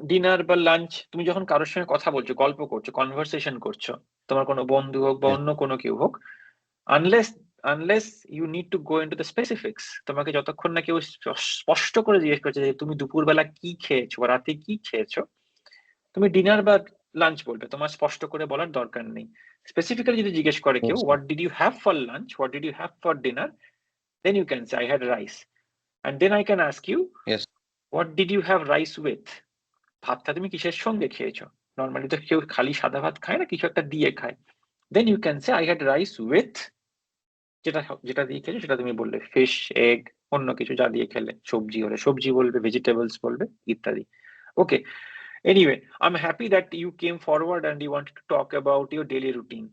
ডিনার বা লাঞ্চ, তুমি যখন কারোর সঙ্গে কথা বলছো, গল্প করছো, কনভারসেশন করছো, তোমার কোনো বন্ধু হোক বা Yes. অন্য কোনো কেউ হোক, unless you need to go into the specifics, তোমাকে যতক্ষণ না কেউ স্পষ্ট করে জিজ্ঞেস করছে যে তুমি দুপুরবেলা কি খেয়েছো বা রাতে কি খেয়েছো, তুমি ডিনার বা লাঞ্চ বলবে, তোমার স্পষ্ট করে বলার দরকার নেই। স্পেসিফিক্যালি যদি জিজ্ঞেস করে কেউ, Yes. What did you have for lunch, what did you have for dinner, then you can say I had rice, and then I can ask you, Yes. What did you have rice with? ভাতটা তুমি কিসের সঙ্গে খেয়েছো? Normally তো কেউ খালি সাদা ভাত খায় না, কিছু একটা দিয়ে খায়। Then you can say I had rice with, যেটা দিয়ে খেলে সেটা তুমি বললে, ফিশ, এগ, অন্য কিছু যা দিয়ে খেলে, সবজি হলে সবজি বলবে, ভেজিটেবলস বলবে, ইত্যাদি। ওকে, anyway, I'm happy that you came forward and you wanted to talk about your daily routine.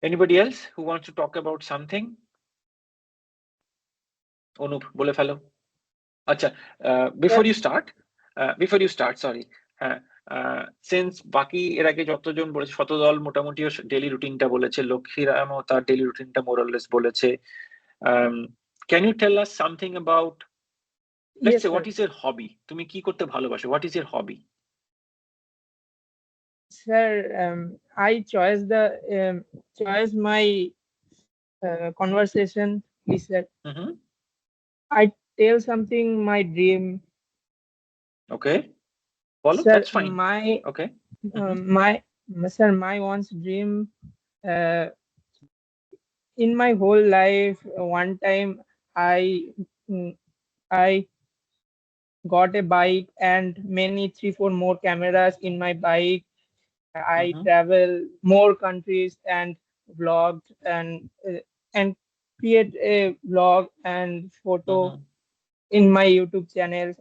Anybody else who wants to talk about something? Anup, বলে ফেলো। আচ্ছা, before you start, sorry, হ্যাঁ, since বাকি এর আগে যতজন বলেছে, শতদল মোটামুটি ডেইলি রুটিনটা বলেছে, লক্ষ্মীরামও তার ডেইলি রুটিনটা মোরাললেস বলেছে। Can you tell us something about, let's say, what is your hobby? তুমি কি করতে ভালোবাসো? What is your hobby? Sir, I choose my conversation. Please, sir. I tell something my dream. Okay, follow. Sir, That's fine. Okay. My once dream. In my whole life, one time I got a bike and many 3-4 more cameras in my bike. I travel more countries and vlogged and create a vlog and photo in my YouTube channels.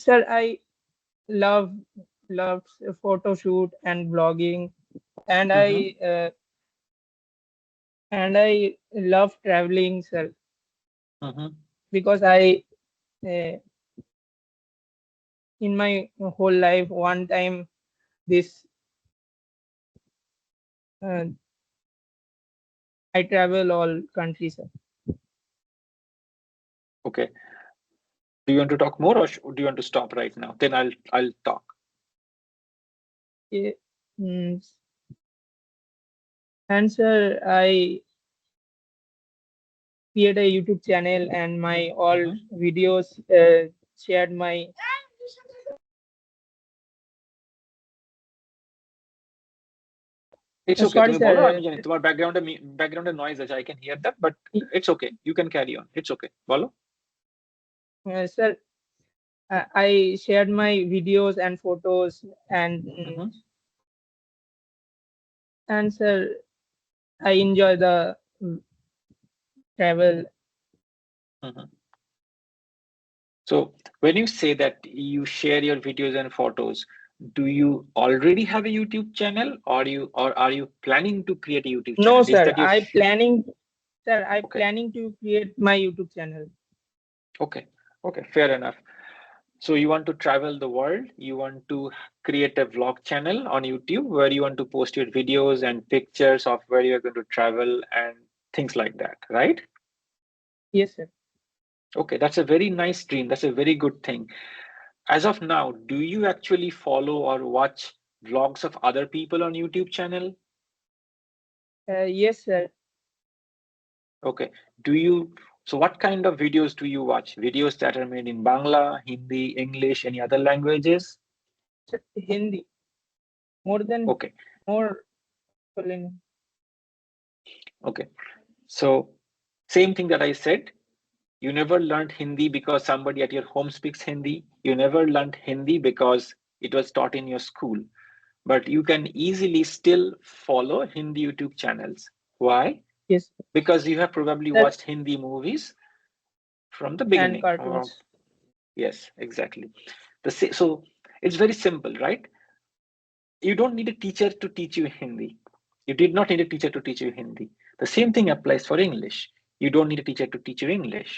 Sir, I love photo shoot and vlogging, and I love traveling, sir, because I in my whole life, one time this I travel all countries, sir. Okay. Do you want to talk more, or do you want to stop right now? Then I'll talk. And sir, I create a YouTube channel and my all videos shared my. It's okay. Sorry, তুমি sir. বলো, আমি জানি তোমার ব্যাকগ্রাউন্ডে noise আছে, I can hear that, but it's okay. You can carry on. It's okay. বলো। Sir, I shared my videos and photos and sir, I enjoy the travel. So when you say that you share your videos and photos, do you already have a YouTube channel, or are you planning to create a YouTube channel? No, sir. Okay. Planning to create my YouTube channel. Okay, fair enough. So you want to travel the world, you want to create a vlog channel on YouTube where you want to post your videos and pictures of where you're going to travel and things like that, right? Yes, sir. Okay, that's a very nice dream. That's a very good thing. As of now, do you actually follow or watch vlogs of other people on YouTube channel? Yes, sir. Okay. So what kind of videos do you watch? Videos that are made in Bangla, Hindi, English, any other languages? Hindi. More. Okay. So same thing that I said. You never learned Hindi because somebody at your home speaks Hindi. You never learned Hindi because it was taught in your school. but you can easily still follow Hindi YouTube channels. Why? Yes. Because you have probably That- watched Hindi movies from the and beginning. cartoons. Yes, exactly. So it's very simple, right? You don't need a teacher to teach you Hindi. You did not need a teacher to teach you Hindi. The same thing applies for English. You don't need a teacher to teach you English.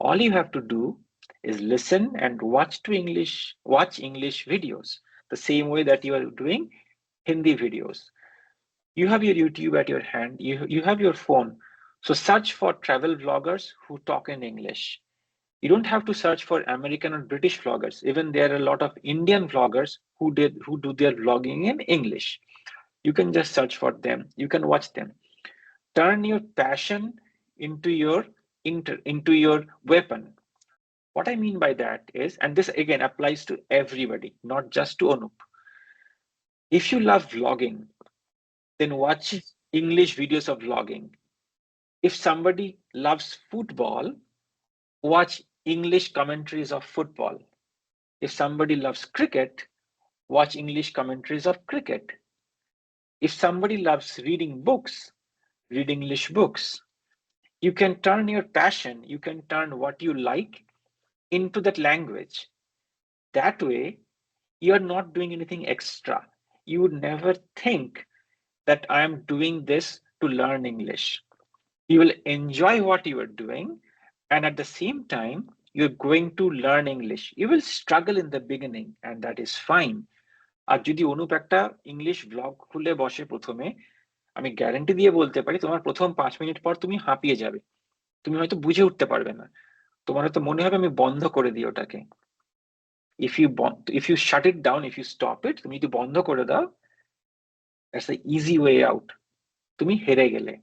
All you have to do is listen and watch English videos, the same way that you are doing Hindi videos. You have your YouTube at your hand, you have your phone. So search for travel vloggers who talk in English. You don't have to search for American or British vloggers. Even there are a lot of Indian vloggers who do their vlogging in English. You can just search for them. You can watch them. Turn your passion into your weapon. What I mean by that is, and this again applies to everybody, not just to Anup. If you love vlogging, then watch Yes. English videos of vlogging. If somebody loves football, watch English commentaries of football. If somebody loves cricket, watch English commentaries of cricket. If somebody loves reading books, read English books. You can turn your passion, you can turn what you like into that language. That way, you're not doing anything extra. You would never think that I am doing this to learn English. You will enjoy what you are doing, and at the same time, you're going to learn English. You will struggle in the beginning, and that is fine. আর যদি অনুপ একটা English blog খুলে বসে প্রথমে, আমি guarantee দিয়ে বলতে পারি তোমার প্রথম 5 মিনিট পর তুমি হাঁপিয়ে যাবে, তুমি হয়তো বুঝে উঠতে পারবে না, তোমার হয়তো মনে হবে আমি বন্ধ করে দিই ওটাকে। if you shut it down, if you stop it, তুমি যদি বন্ধ করে দাও, that's the easy way out. তুমি হেরে গেলে।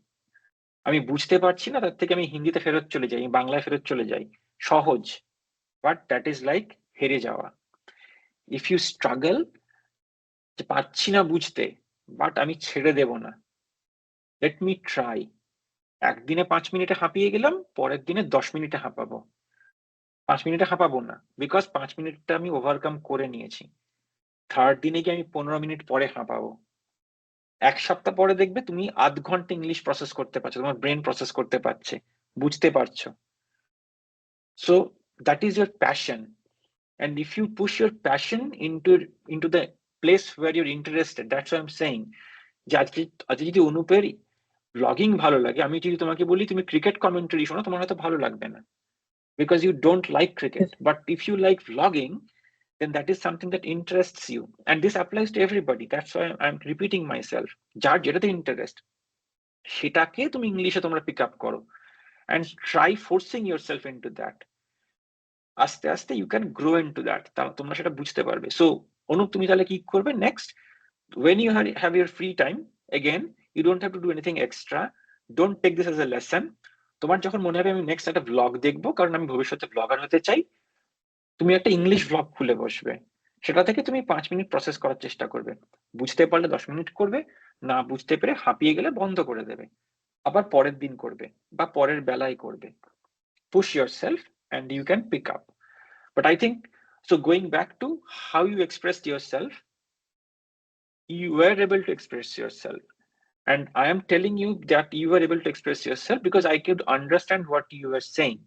আমি বুঝতে পারছি না, তার থেকে আমি হিন্দিতে ফেরত চলে যাই, আমি বাংলায় ফেরত চলে যাই, সহজ, বাট দ্যাট ইজ লাইক হেরে যাওয়া। ইফ ইউ স্ট্রাগল, যে পাচ্ছি না বুঝতে, বাট আমি ছেড়ে দেব না, লেট মি ট্রাই। একদিনে 5 মিনিটে হাঁপিয়ে গেলাম, পরের দিনে 10 মিনিটে হাঁপাবো। 5 মিনিটে হাঁপাবো না, বিকজ 5 মিনিটটা আমি ওভারকাম করে নিয়েছি। থার্ড দিনে গিয়ে আমি 15 মিনিট পরে হাঁপাবো। 1 সপ্তাহ পরে দেখবে তুমি আধ ঘন্টা ইংলিশ প্রসেস করতে পারছো, তোমার ব্রেন প্রসেস করতে পারছে, বুঝতে পারছো। So that is your passion, and if you push your passion into the place where you're interested, that's what I'm saying. যে আজকে যদি অনুপের ব্লগিং ভালো লাগে, আমি যদি তোমাকে বলি তুমি ক্রিকেট কমেন্টারি শোনো, তোমার হয়তো ভালো লাগবে না, because you don't like cricket. But if you like vlogging, then that is something that interests you, and this applies to everybody. That's why I'm repeating myself. যার যেটাতে ইন্টারেস্ট, সেটাকে তুমি ইংলিশে তোমরা পিক আপ করো, and try forcing yourself into that. আস্তে আস্তে you can grow into that, তোমরা সেটা বুঝতে পারবে। So অনুপ, তুমি তাহলে কি করবে next? When you have your free time, again, you don't have to do anything extra. Don't take this as a lesson. তোমার যখন মনে হবে আমি নেক্সট একটা ব্লগ দেখবো, কারণ আমি ভবিষ্যতে ব্লগার হতে চাই, তুমি একটা ইংলিশ ব্লগ খুলে বসবে, সেটা থেকে তুমি 5 মিনিট প্রসেস করার চেষ্টা করবে, বুঝতে পারলে 10 মিনিট করবে, না বুঝতে পেরে হাঁপিয়ে গেলে বন্ধ করে দেবে, আবার পরের দিন করবে বা পরের বেলায় করবে। Push yourself and you can pick up. But I think, so going back to how you expressed yourself, you were able to express yourself, and I am telling you that you were able to express yourself because I could understand what you were saying.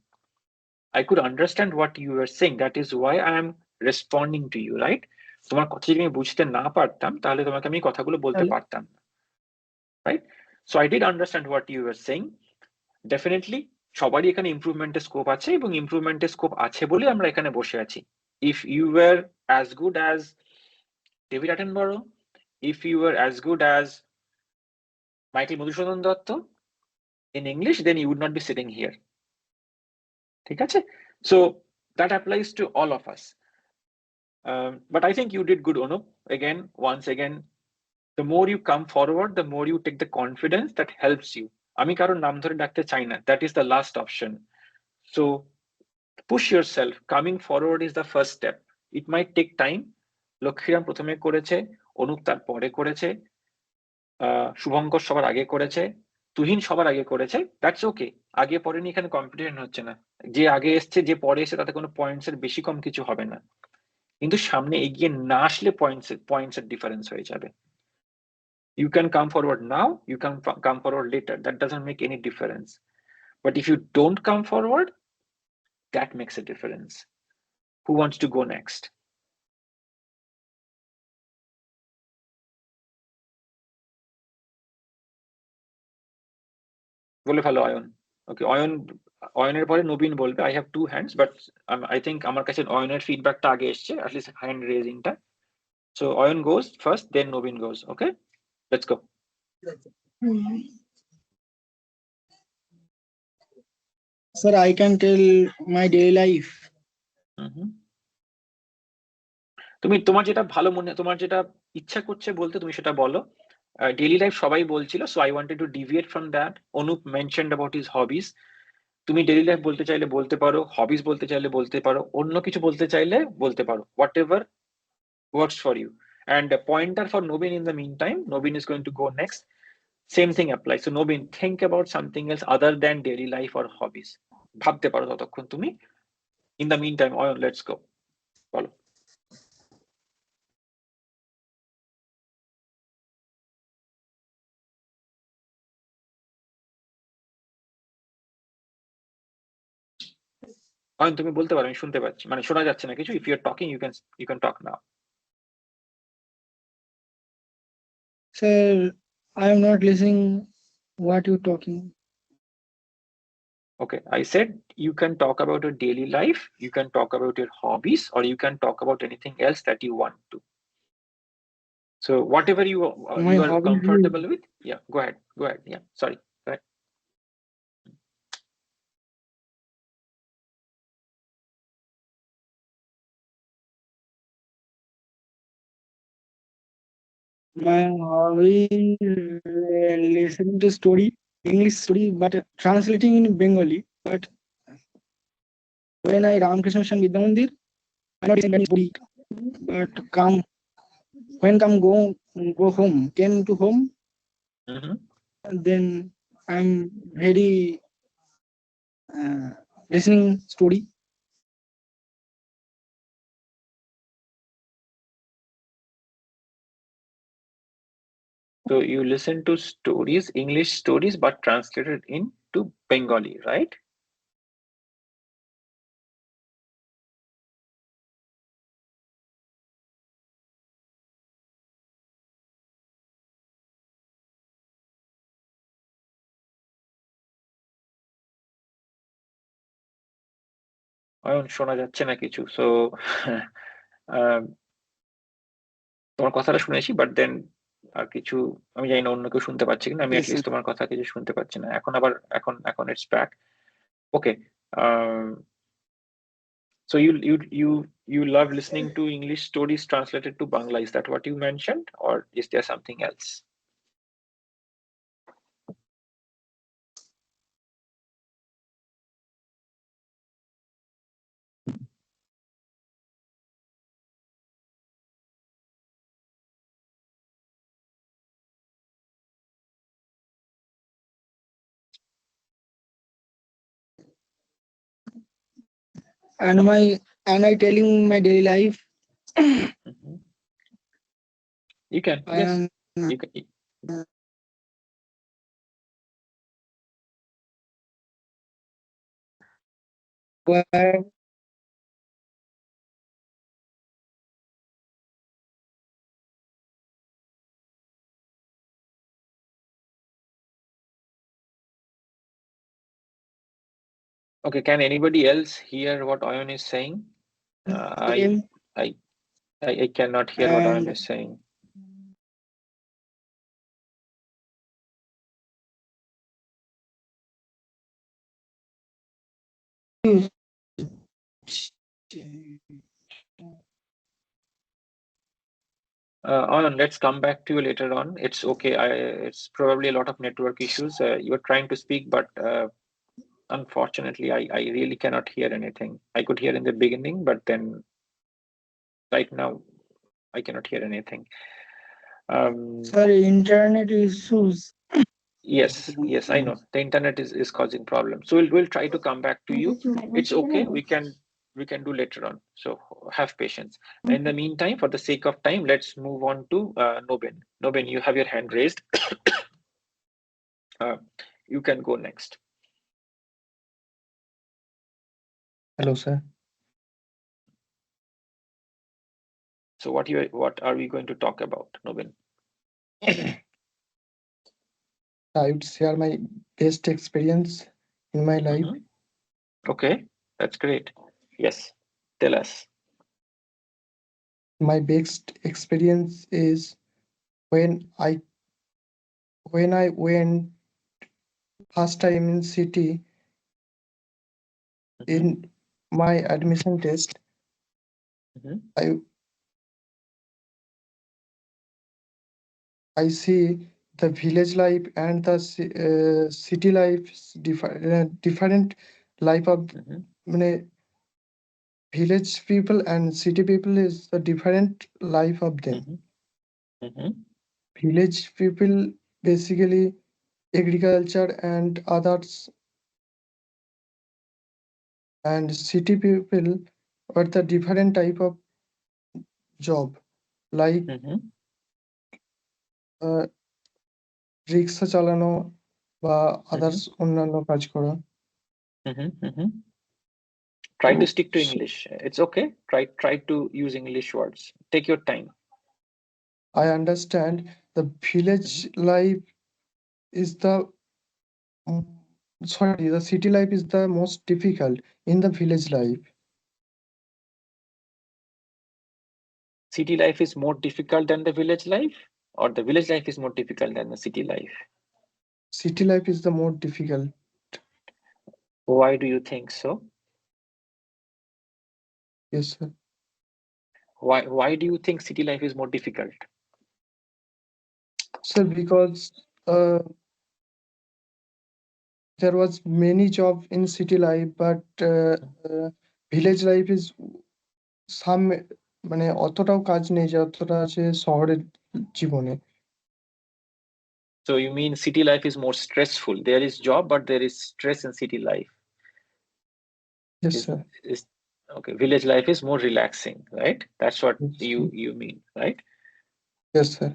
I could understand what you were saying. That is why I am responding to you, right? তোমার কথা যদি আমি বুঝতে না পারতাম, তাহলে তোমাকে আমি কথাগুলো বলতে পারতাম না, right? So I did understand what you were saying. Definitely সবারই এখানে ইমপ্রুভমেন্টের স্কোপ আছে, এবং ইমপ্রুভমেন্টের স্কোপ আছে বলে আমরা এখানে বসে আছি। If you were as good as David Attenborough, if you were as good as Michael Madhusudan Datta in English, then you would not be sitting here. ঠিক আছে? So that applies to all of us. But I think you did good, Anup. Again, once again, the more you come forward, the more you take the confidence that helps you. আমি কারোর নাম ধরে ডাকতে চাই না, that is the last option. So push yourself. Coming forward is the first step. It might take time. Lakshmiram প্রথমে করেছে, অনুপ তার পরে করেছে, শুভঙ্কর সবার আগে করেছে, তুহিন সবার আগে করেছে। দ্যাটস ওকে, আগে পরে নিয়ে এখানে কম্পিটিশন হচ্ছে না, যে আগে এসছে যে পরে এসে তাতে কোনো পয়েন্টস এর বেশি কম কিছু হবে না। কিন্তু সামনে এগিয়ে না আসলে পয়েন্টস এর ডিফারেন্স হয়ে যাবে। You can come forward now, you can come forward later, that doesn't make any difference. But if you don't come forward, that makes a difference. Who wants to go next? বলে ফেলো অয়ন। ওকে, অয়নের পরে নবীন বলবে। I have 2 hands, but I think আমার কাছে অয়নের ফিডব্যাকটা আগে এসছে, অ্যাটলিস্ট হ্যান্ড রেজিংটা। So Ayan goes first, then নবীন goes. Okay, let's go. Sir, I can tell my daily life. তুমি তোমার যেটা ভালো মনে, তোমার যেটা ইচ্ছা করছে বলতে, তুমি সেটা বলো। ডেইলি লাইফ সবাই বলছিল, so I wanted to deviate from that. Anup mentioned about his hobbies. তুমি ডেইলি লাইফ বলতে চাইলে বলতে পারো, হবিজ বলতে চাইলে বলতে পারো, অন্য কিছু বলতে চাইলে বলতে পারো, what ever works for you. And a pointer for Nobin in the meantime, Nobin is going to go next. Same thing applies. So Nobin, think about something else other than daily life or hobbies. ভাবতে পারো ততক্ষণ তুমি। In the meantime, Oyon, let's go. বলো। অয়ন তুমি বলতে পারো, আমি শুনতে পাচ্ছি, মানে শোনা যাচ্ছে না কিছু। If you're talking, you can talk now. Sir, I am not listening what you talking. Okay, I said you can talk about your daily life, you can talk about your hobbies, or you can talk about anything else that you want to. So whatever you are hobby comfortable with, yeah, go ahead, yeah, sorry, go ahead. My hobby listening to story, English story, but translating in Bengali. But when I Ramakrishna Mission Vidya Mandir, I not listen story. But go home, came to home, then I'm very listening story. So you listen to stories, English stories, but translated into Bengali, right? Ayan শোনা যাচ্ছে না কিছু। So তোমার কথাটা শুনেছি, but then আর কিছু আমি জানি না অন্য কেউ শুনতে পাচ্ছে কিনা। আমি অ্যাটলিস্ট তোমার কথা কিছু শুনতে পাচ্ছি না। এখন আবার এখন it's back. Okay, so you love listening to English stories translated to Bangla, is that what you mentioned, or is there something else? And I telling my daily life. You can, yes, you can. Okay, can anybody else hear what Oyon is saying? I cannot hear what Oyon is saying. Anand, let's come back to you later on. It's okay. It's probably a lot of network issues. You were trying to speak, but unfortunately, I really cannot hear anything. I could hear in the beginning, but then right now, I cannot hear anything. Sorry, internet issues. Yes, I know. The internet is causing problems. So we'll try to come back to you. It's okay. We can we can do later on. So have patience. In the meantime, for the sake of time, let's move on to Nobin. Nobin, you have your hand raised. You can go next. Hello, sir. So what are we going to talk about, Nobin? I would share my best experience in my life. Okay, that's great. Yes, tell us. My best experience is when I went first time in city in my admission test. I see the village life and the city life different life of village people and city people is the different life of them. Village people basically agriculture and others, and city people are the different type of job like রিক্সা চালানো বা others অন্যান্য কাজ করা। Try to stick to English. It's okay. Try to use English words. Take your time. I understand the village life is the the city life is the most difficult in the village life. City life is more difficult than the village life, or the village life is more difficult than the city life? City life is the more difficult. Why do you think so? Yes, sir. Why do you think city life is more difficult? Sir, because there was many job in city life, but village life is some মানে অতটাও কাজ নেই যতটা আছে শহরের জীবনে। So you mean city life is more stressful? There is job, but there is stress in city life. Yes, sir. Okay, village life is more relaxing, right? That's what you mean, right? Yes, sir.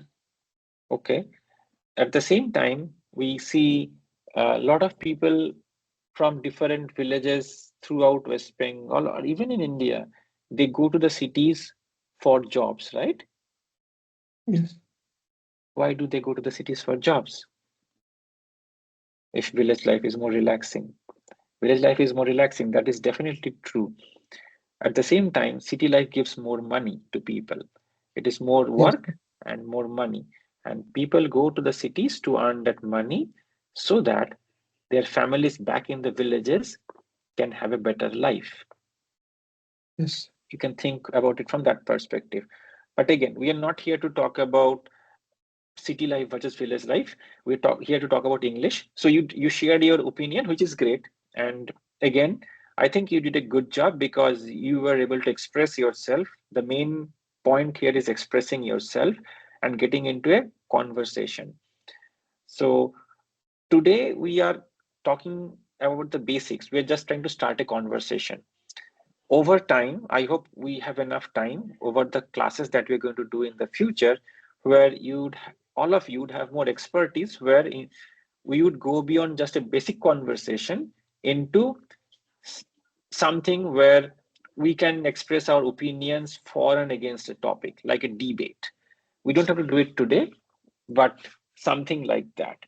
Okay. At the same time, we see a lot of people from different villages throughout West Bengal or even in India. They go to the cities for jobs, right? Yes. Why do they go to the cities for jobs if village life is more relaxing? Village life is more relaxing. That is definitely true. At the same time, city life gives more money to people. It is more work and more money. And people go to the cities to earn that money so that their families back in the villages can have a better life. Yes. You can think about it from that perspective. But again, we are not here to talk about city life versus village life. We're here to talk about English. So you shared your opinion, which is great. And again, I think you did a good job because you were able to express yourself. The main point here is expressing yourself and getting into a conversation. So today we are talking about the basics. We're just trying to start a conversation. Over time, I hope we have enough time over the classes that we're going to do in the future, where all of you would have more expertise, where we would go beyond just a basic conversation into something where we can express our opinions for and against a topic, like a debate. We don't have to do it today, but something like that.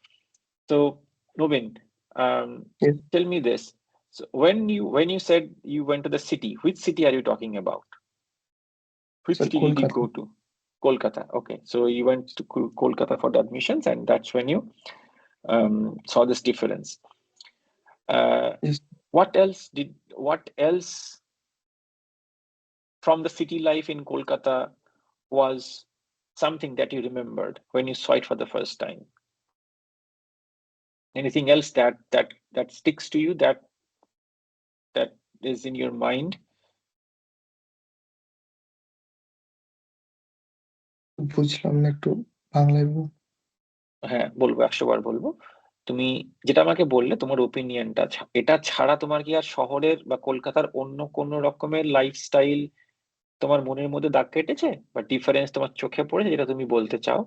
So, Nobin, tell me this. So when you said you went to the city, which city are you talking about? Which city did you go to? Kolkata. Okay, so you went to Kolkata for the admissions, and that's when you saw this difference. Yes. What else from the city life in Kolkata was something that you remembered when you saw it for the first time? Anything else that sticks to you, that is in your mind? বুঝলাম না, একটু বাংলায় বলুন। হ্যাঁ বলবো, 100 বার বলবো। তুমি যেটা আমাকে বললে তোমার ওপিনিয়নটা, এটা ছাড়া তোমার কি আর শহরের বা কলকাতার অন্য কোন রকমের লাইফস্টাইল তোমার মনের মধ্যে দাগ কেটেছে বা ডিফারেন্স তোমার চোখে পড়েছে যেটা তুমি বলতে চাও?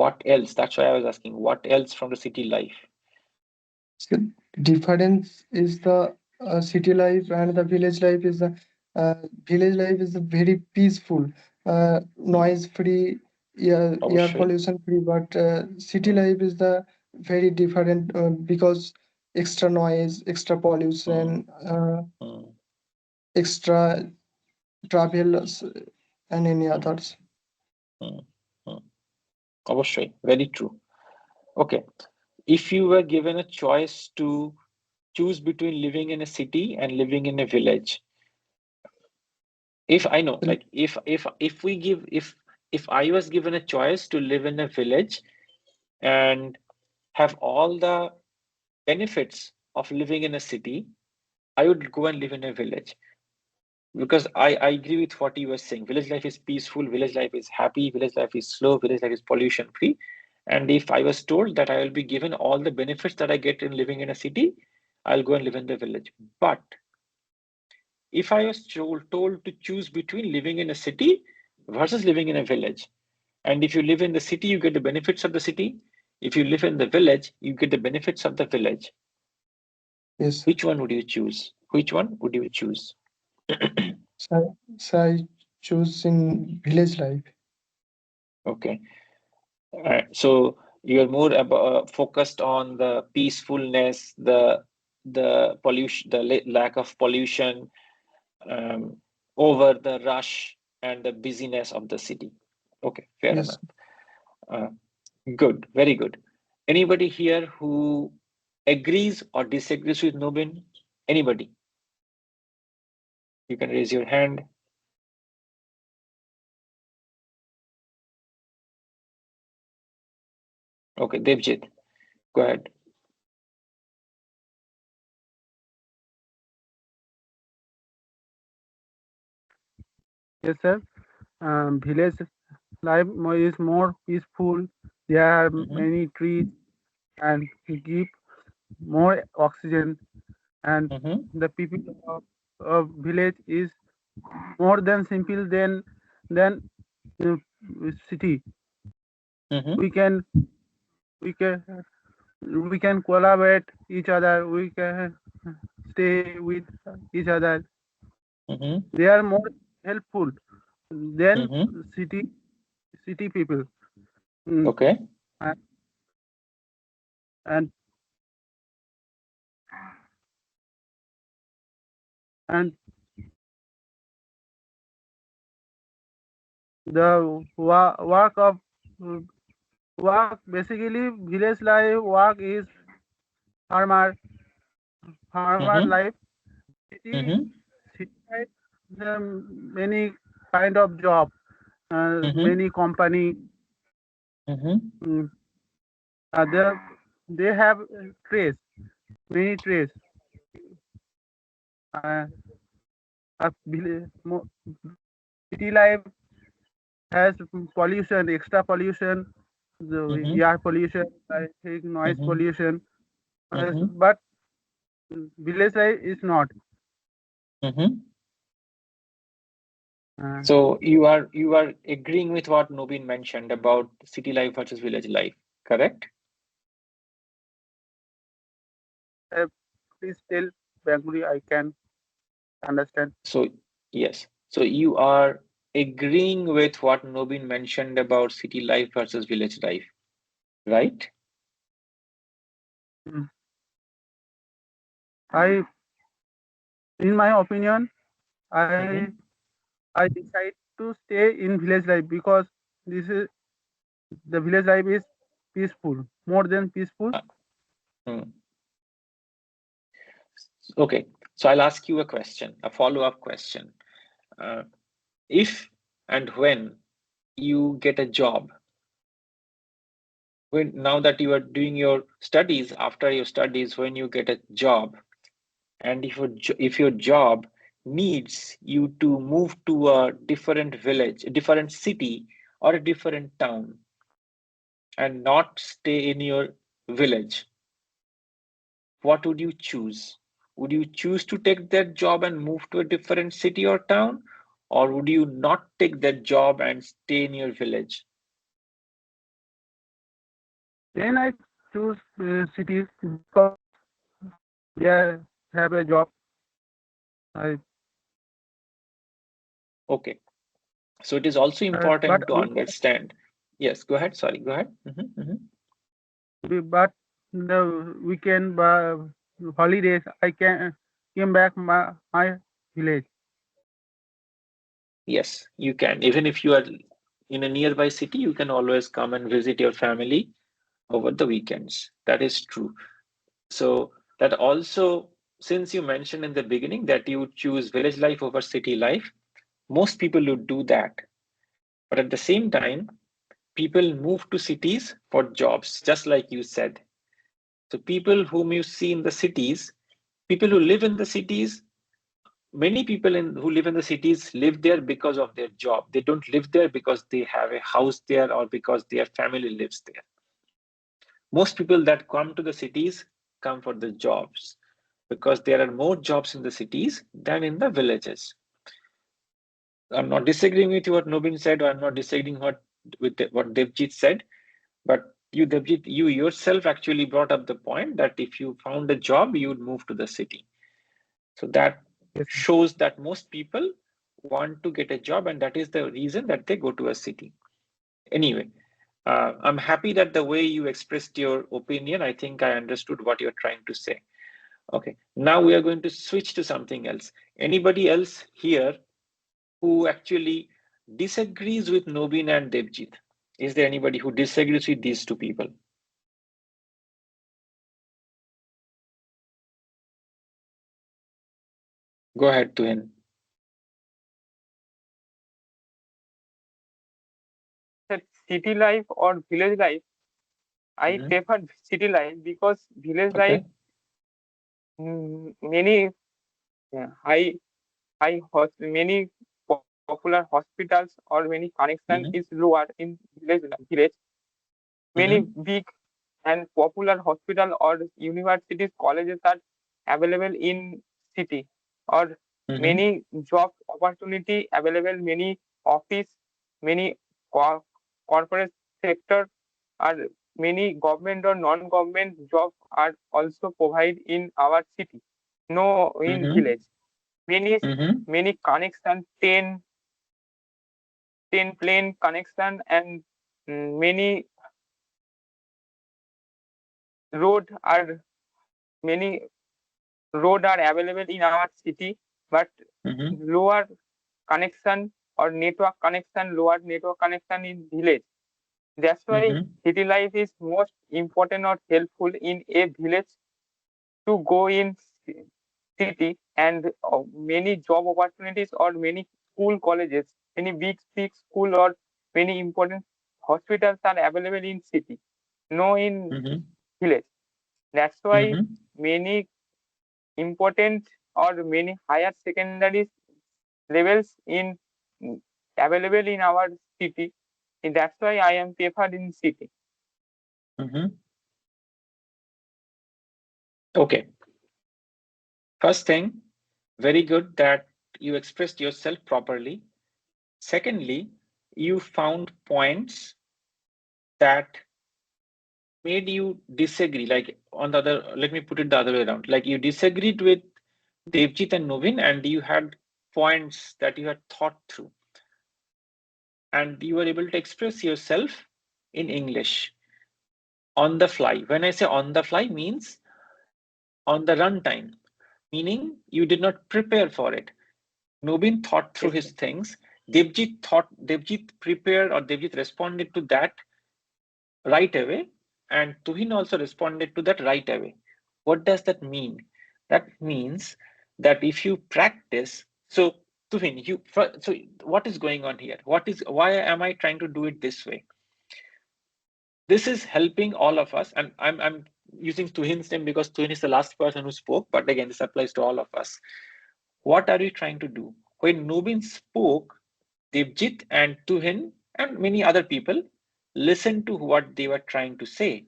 What else? That's why I was asking, what else from the city life? So difference is the city life and the village life is the village life is very peaceful, noise free, air অবশ্যই। pollution free, but city life is the very different because extra noise, extra pollution, hmm, extra travel and any hmm, others. হুম, হুম, অবশ্যই, very true. Okay, if you were given a choice to choose between living in a city and living in a village, if I know, like if I was given a choice to live in a village and have all the benefits of living in a city, I would go and live in a village. Because I agree with what you were saying. Village life is peaceful, village life is happy, village life is slow, village life is pollution free. And if I was told that I will be given all the benefits that I get in living in a city, I'll go and live in the village. But if I was told to choose between living in a city versus living in a village, and if you live in the city, you get the benefits of the city. If you live in the village, you get the benefits of the village. Yes. Which one would you choose? Which one would you choose? So I choose in village life. Okay. So you're more focused on the peacefulness, the pollution, the lack of pollution, over the rush and the busyness of the city. Okay, fair Yes. enough. Good, very good. Anybody here who agrees or disagrees with Nobin? Anybody? You can raise your hand. Okay, Devjit, go ahead. Yes, sir. Village life is more peaceful. There are many trees and give more oxygen. And the people of village is more than simple than city. We can collaborate each other. We can stay with each other. They are more helpful than city people. Okay. And the work basically village life work is farmer life. City life, many kind of job, many company. They have trace, many trace. City life has pollution, extra pollution, the air pollution, I think noise pollution, but village life is not. So you are agreeing with what Nobin mentioned about city life versus village life, correct? Please tell Bengali, I can understand. So yes, so you are agreeing with what Nobin mentioned about city life versus village life, right? In my opinion, I decide to stay in village life because the village life is peaceful, more than peaceful. Okay, so I'll ask you a question, a follow-up question. If and when you get a job, now that you are doing your studies, after your studies, when you get a job, and if your job needs you to move to a different village, a different city, or a different town, and not stay in your village, what would you choose? Would you choose to take that job and move to a different city or town? Or would you not take that job and stay in your village? Then I choose cities because they have a job. Okay. So it is also But important to we understand. Yes, go ahead. Sorry, go ahead. but the weekend holidays I can came back my village. Yes, you can. Even if you are in a nearby city, you can always come and visit your family over the weekends. That is true. So that also, since you mentioned in the beginning that you would choose village life over city life, most people would do that. But at the same time, people move to cities for jobs, just like you said. So people whom you see in the cities, people who live in the cities, many people who live in the cities live there because of their job. They don't live there because they have a house there or because their family lives there. Most people that come to the cities come for the jobs because there are more jobs in the cities than in the villages. I'm not disagreeing with what Nobin said, or I'm not disagreeing with what Devjit said, but you, Devjit, you yourself actually brought up the point that if you found a job, you would move to the city. So that shows that most people want to get a job, and that is the reason that they go to a city. Anyway, I'm happy that the way you expressed your opinion, I think I understood what you're trying to say. Okay, now we are going to switch to something else. Anybody else here who actually disagrees with Nobin and Devjit? Is there anybody who disagrees with these two people? Go ahead, Tuhin. City life or village life, I prefer city life because village life, many many popular hospitals or many connection is lower in village. Many big and popular hospital or universities, colleges are available in city, or many job opportunity available, many office, many corporate sector, or many government or non-government job are also provided in our city. No, in village, many connection, 10 plane connection, and many road are available in our city, but lower connection or network connection, lower network connection in village. That's why city life is most important or helpful in a village to go in city, and many job opportunities or many school colleges, many big school or many important hospitals are available in city, no in village. That's why many important or many higher secondary levels in available in our city, and that's why I am preferred in city. Okay. First thing, very good that you expressed yourself properly. Secondly, you found points that made you disagree. Like on the other, let me put it the other way around. Like you disagreed with Devjit and Nobin, and you had points that you had thought through. And you were able to express yourself in English on the fly. When I say on the fly, means on the runtime, meaning you did not prepare for it. Nobin thought through his things. Devjit prepared, or Devjit responded to that right away, and Tuhin also responded to that right away. What does that mean? That means that if you practice, so Tuhin, so what is going on here? Why am I trying to do it this way? This is helping all of us, and I'm using Tuhin's name because Tuhin is the last person who spoke, but again, this applies to all of us. What are you trying to do? When Nobin spoke, Devjit and Tuhin and many other people listened to what they were trying to say.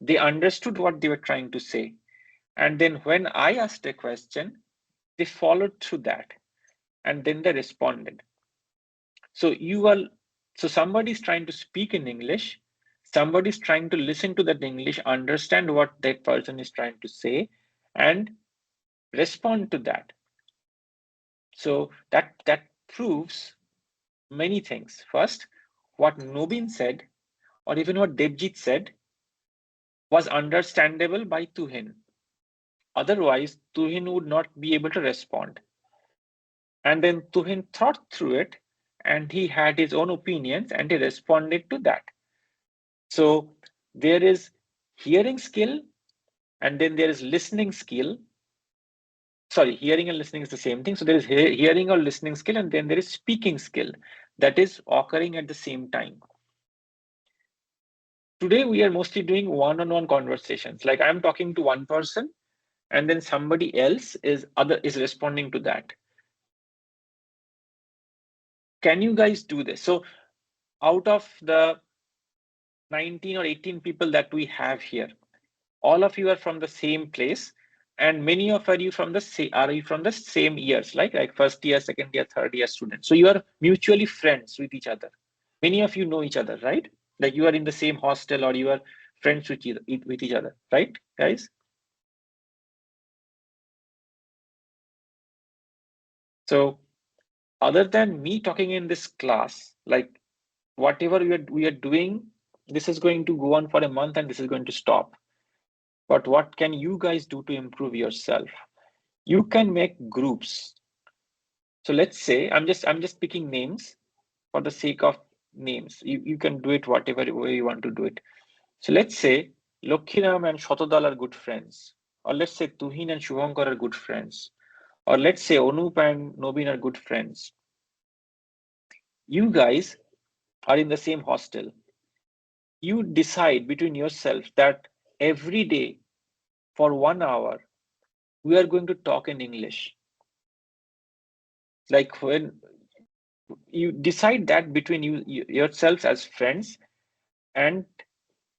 They understood what they were trying to say. And then when I asked a question, they followed through that. And then they responded. So somebody's trying to speak in English, somebody's trying to listen to that English, understand what that person is trying to say, and respond to that. So that proves many things. First, what Nobin said, or even what Devjit said, was understandable by Tuhin. Otherwise, Tuhin would not be able to respond. And then Tuhin thought through it, and he had his own opinions, and he responded to that. So there is hearing skill, and then there is listening skill. Sorry, hearing and listening is the same thing. So there is hearing or listening skill, and then there is speaking skill that is occurring at the same time. Today, we are mostly doing one-on-one conversations. Like I'm talking to one person, and then somebody else is responding to that. Can you guys do this? So out of the 19 or 18 people that we have here, all of you are from the same place, and many of you from the same years, like first year, second year, third year students. So you are mutually friends with each other. Many of you know each other, right? Like you are in the same hostel, or you are friends with each other, right, guys? So other than me talking in this class, like whatever we are doing, this is going to go on for a month, and this is going to stop. But what can you guys do to improve yourself? You can make groups. So let's say I'm just picking names for the sake of names. You can do it whatever way you want to do it. So let's say Lokhiram and Shotodal are good friends, or let's say Tuhin and Shubhankar are good friends, or let's say Onup and Nobin are good friends. You guys are in the same hostel. You decide between yourself that every day for 1 hour we are going to talk in English. Like when you decide that between yourselves as friends, and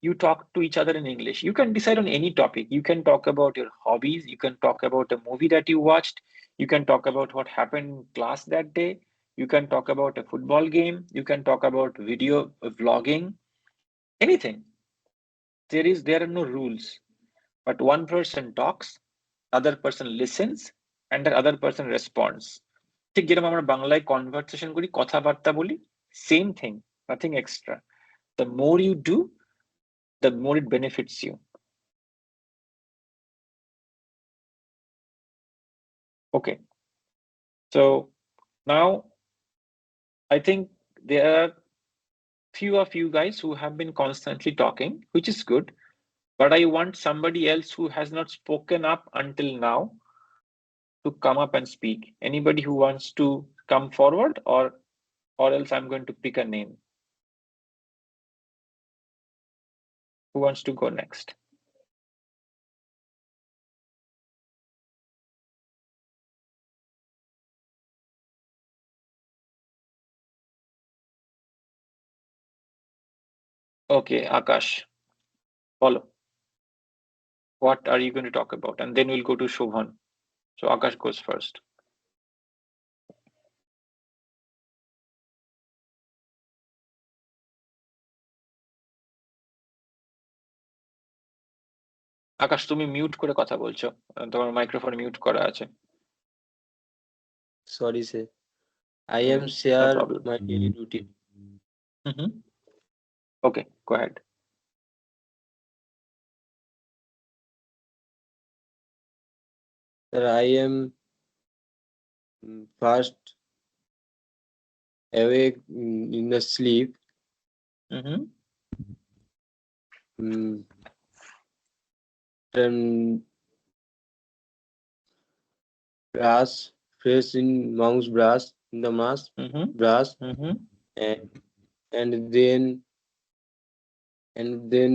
you talk to each other in English. You can decide on any topic. You can talk about your hobbies. You can talk about a movie that you watched. You can talk about what happened in class that day. You can talk about a football game. You can talk about video vlogging, anything. There are no rules, but one person talks, other person listens, and the other person responds. ঠিক যেরকম আমরা বাংলায় conversation করি, কথাবার্তা বলি, same thing, nothing extra. The more you do, the more it benefits you. Okay. So now I think there are few of you guys who have been constantly talking, which is good, but I want somebody else who has not spoken up until now to come up and speak. Anybody who wants to come forward, or else I'm going to pick a name. Who wants to go next? Okay, Akash, follow. What are you going to talk about? And then we'll go to Shobhan. So Akash goes first. আকাশ, তুমি mute করে কথা বলছো, তোমার microphone mute করা আছে। Sorry, sir. I am share problem. my daily routine. Okay, go ahead. Sir, I am first awake in the sleep. Then brush, fresh in mouth brush, in the mouth brush, and then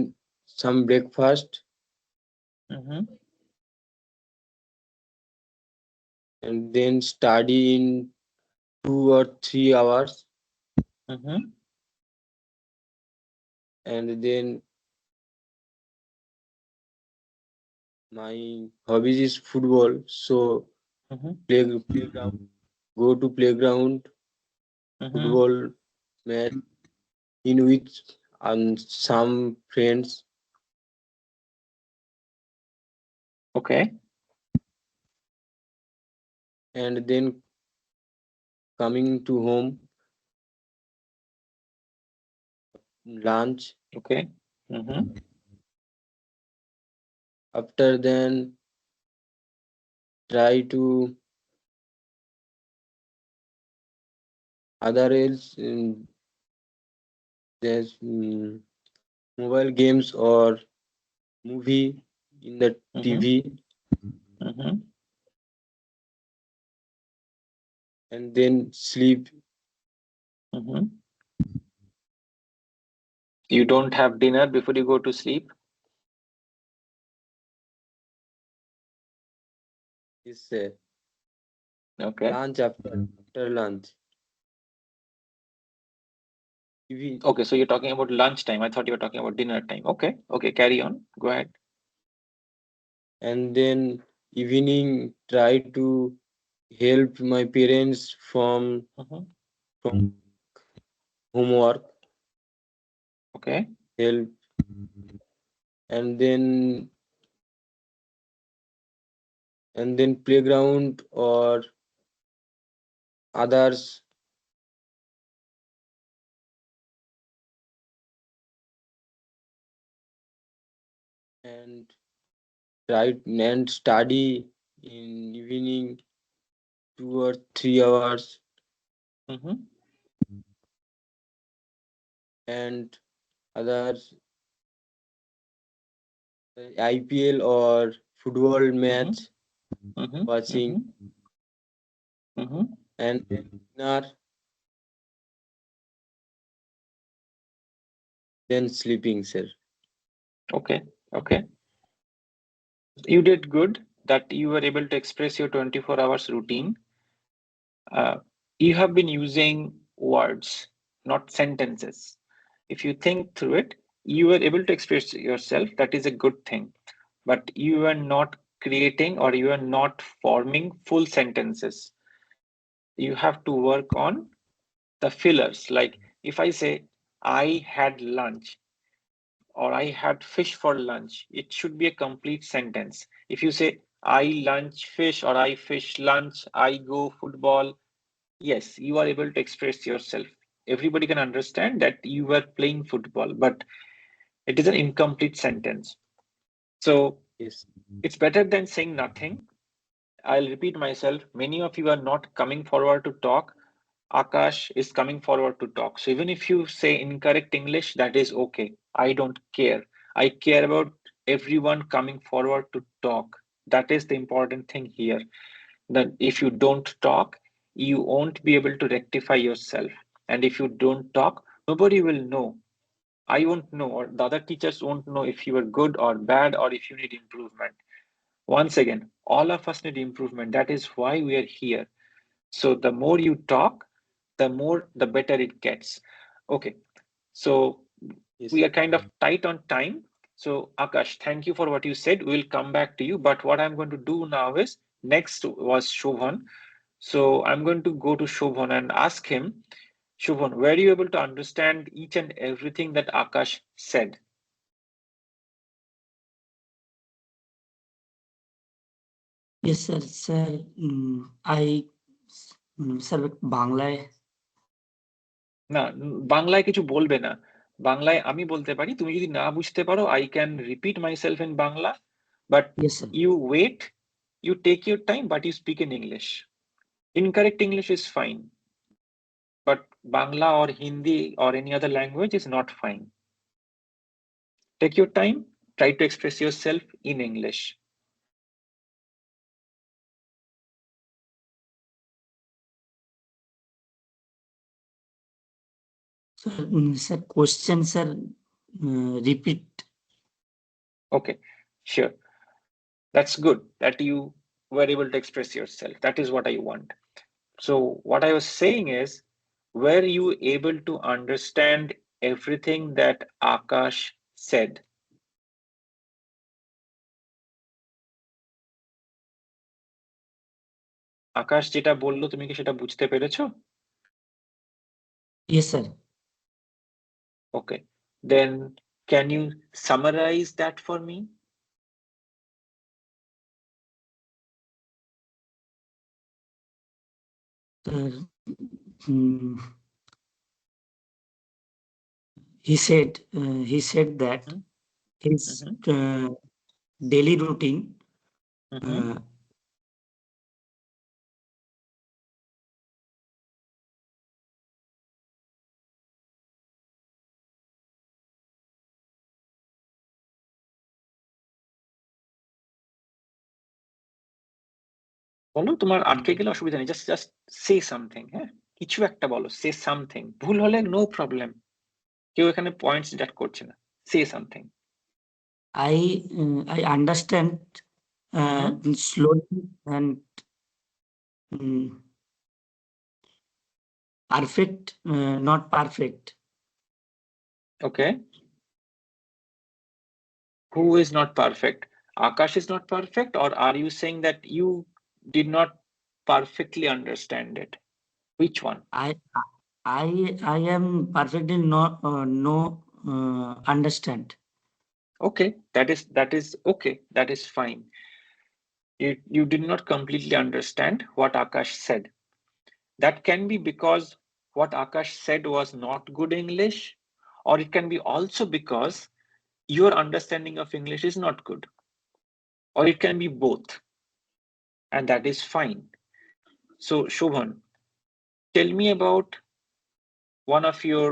some breakfast, and then study in 2 or 3 hours, and then My hobbies is football, so playground, go to playground, football match in which and some friends, Okay. and then coming to home, lunch. Okay. After then, try to other else there's mobile games or movie in the TV, and then sleep. You don't have dinner before you go to sleep? Is Okay. lunch after lunch. Okay, so you're talking about lunchtime. I thought you were talking about dinner time. Okay. Okay, carry on. Go ahead. And then evening try to help my parents from homework, Okay. help, and then playground or others, and try and study in evening 2 or 3 hours, and others IPL or football match watching, and dinner, then sleeping, sir. Okay. Okay. You did good that you were able to express your 24 hours routine. You have been using words, not sentences. If you think through it, you were able to express yourself. That is a good thing. But you are not creating or you are not forming full sentences. You have to work on the fillers. Like if I say, I had lunch or I had fish for lunch, it should be a complete sentence. If you say, I lunch fish or I fish lunch, I go football, yes, you are able to express yourself. Everybody can understand that you were playing football, but it is an incomplete sentence. So Yes. it's better than saying nothing. I'll repeat myself. Many of you are not coming forward to talk. Akash is coming forward to talk. So even if you say incorrect English, that is okay. I don't care. I care about everyone coming forward to talk. That is the important thing here. That if you don't talk, you won't be able to rectify yourself. And if you don't talk, nobody will know. I won't know, or the other teachers won't know if you are good or bad or if you need improvement. Once again, all of us need improvement. That is why we are here. So the more you talk, the better it gets. Okay. So Yes. we are kind of tight on time. So Akash, thank you for what you said. We'll come back to you. But what I'm going to do now is next was Shobhan. So I'm going to go to Shobhan and ask him, Shobhan, were you able to understand each and everything that Akash said? Yes, sir. Sir, I, sir, বাংলায় না, বাংলায় কিছু বলবে না। বাংলায় আমি বলতে পারি, তুমি যদি না বুঝতে পারো, I can repeat myself in Bangla, but Yes, sir. you wait, you take your time, but you speak in English. Incorrect English is fine, but Bangla or Hindi or any other language is not fine. Take your time, try to express yourself in English. Sir, question, sir, repeat. Okay, sure. That's good that you were able to express yourself. That is what I want. So what I was saying is, were you able to understand everything that Akash said? আকাশ যেটা বললো তুমি কি সেটা বুঝতে পেরেছো? Yes, sir. Okay, then can you summarize that for me? Hmm. He said that his daily routine বলো, তোমার আটকে গেলে অসুবিধা নেই, জাস্ট সে সামথিং। হ্যাঁ, কিছু একটা বলো, সে সামথিং। ভুল হলে নো প্রবলেম, কেউ এখানে পয়েন্টস ডিডাক্ট করছে না। Say something. I understand slowly and perfect, not perfect. Okay, who is not perfect? Akash is not perfect, or are you saying that you did not perfectly understand it? Which one? I am perfectly no understand. Okay, that is okay, that is fine. You did not completely understand what Akash said. That can be because what Akash said was not good English, or it can be also because your understanding of English is not good, or it can be both, and that is fine. So Shobhan, tell me about one of your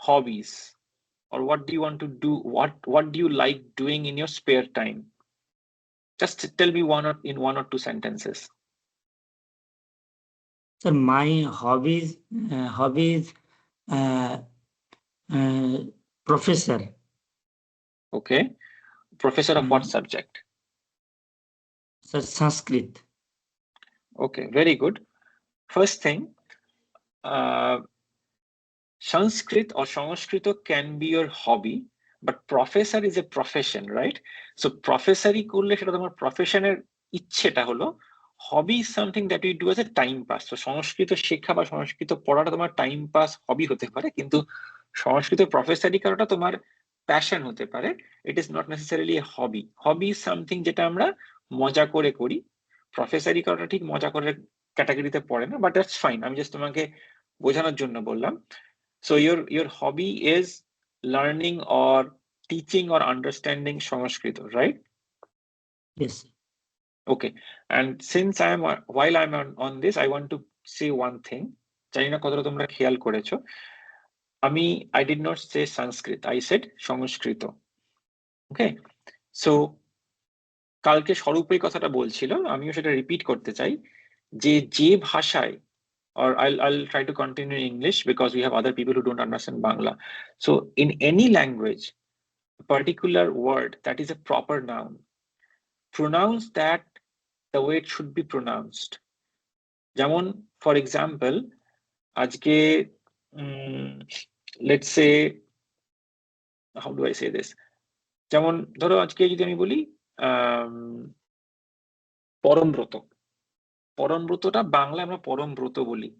hobbies, or what do you want to do? What do you like doing in your spare time? Just tell me in one or two sentences. So my hobbies professor. Okay, professor of what subject? Sir, Sanskrit. Okay, very good. First thing, Sanskrit or Sanskrit can be your hobby, but professor is a profession, right? So professory করলে সেটা তোমার প্রফেশনের ইচ্ছেটা হলো, hobby is something that you do as a time pass. So সংস্কৃত শেখা বা সংস্কৃত পড়াটা তোমার time pass হবি হতে পারে, কিন্তু সংস্কৃত প্রফেসরি করাটা তোমার প্যাশন হতে পারে। It is not necessarily A hobby. Hobby is something যেটা আমরা মজা করে করি। প্রফেসরি করাটা ঠিক মজা করে ক্যাটাগরিতে পড়ে না, বাট দ্যাটস ফাইন। আমি জাস্ট তোমাকে বোঝানোর জন্য বললাম। So your hobby is learning or teaching or understanding Sanskrit, right? Yes. Okay. And since while I'm on this, I want to say one thing. জানি না কতটা তোমরা খেয়াল করেছো, I did not say Sanskrit, I said Sanskrit. Okay, so কালকে স্বরূপের কথাটা বলছিল, আমিও সেটা রিপিট করতে চাই, যে ভাষায়, or I'll try to continue in English because we have other people who don't understand Bangla. So in any language, a particular word that is a proper noun, pronounce that the way it should be pronounced. যেমন for example, আজকে let's say, how do I say this? যেমন ধরো আজকে যদি আমি বলি পরমব্রত, পরমব্রতটা বাংলায় আমরা পরমব্রত বলি,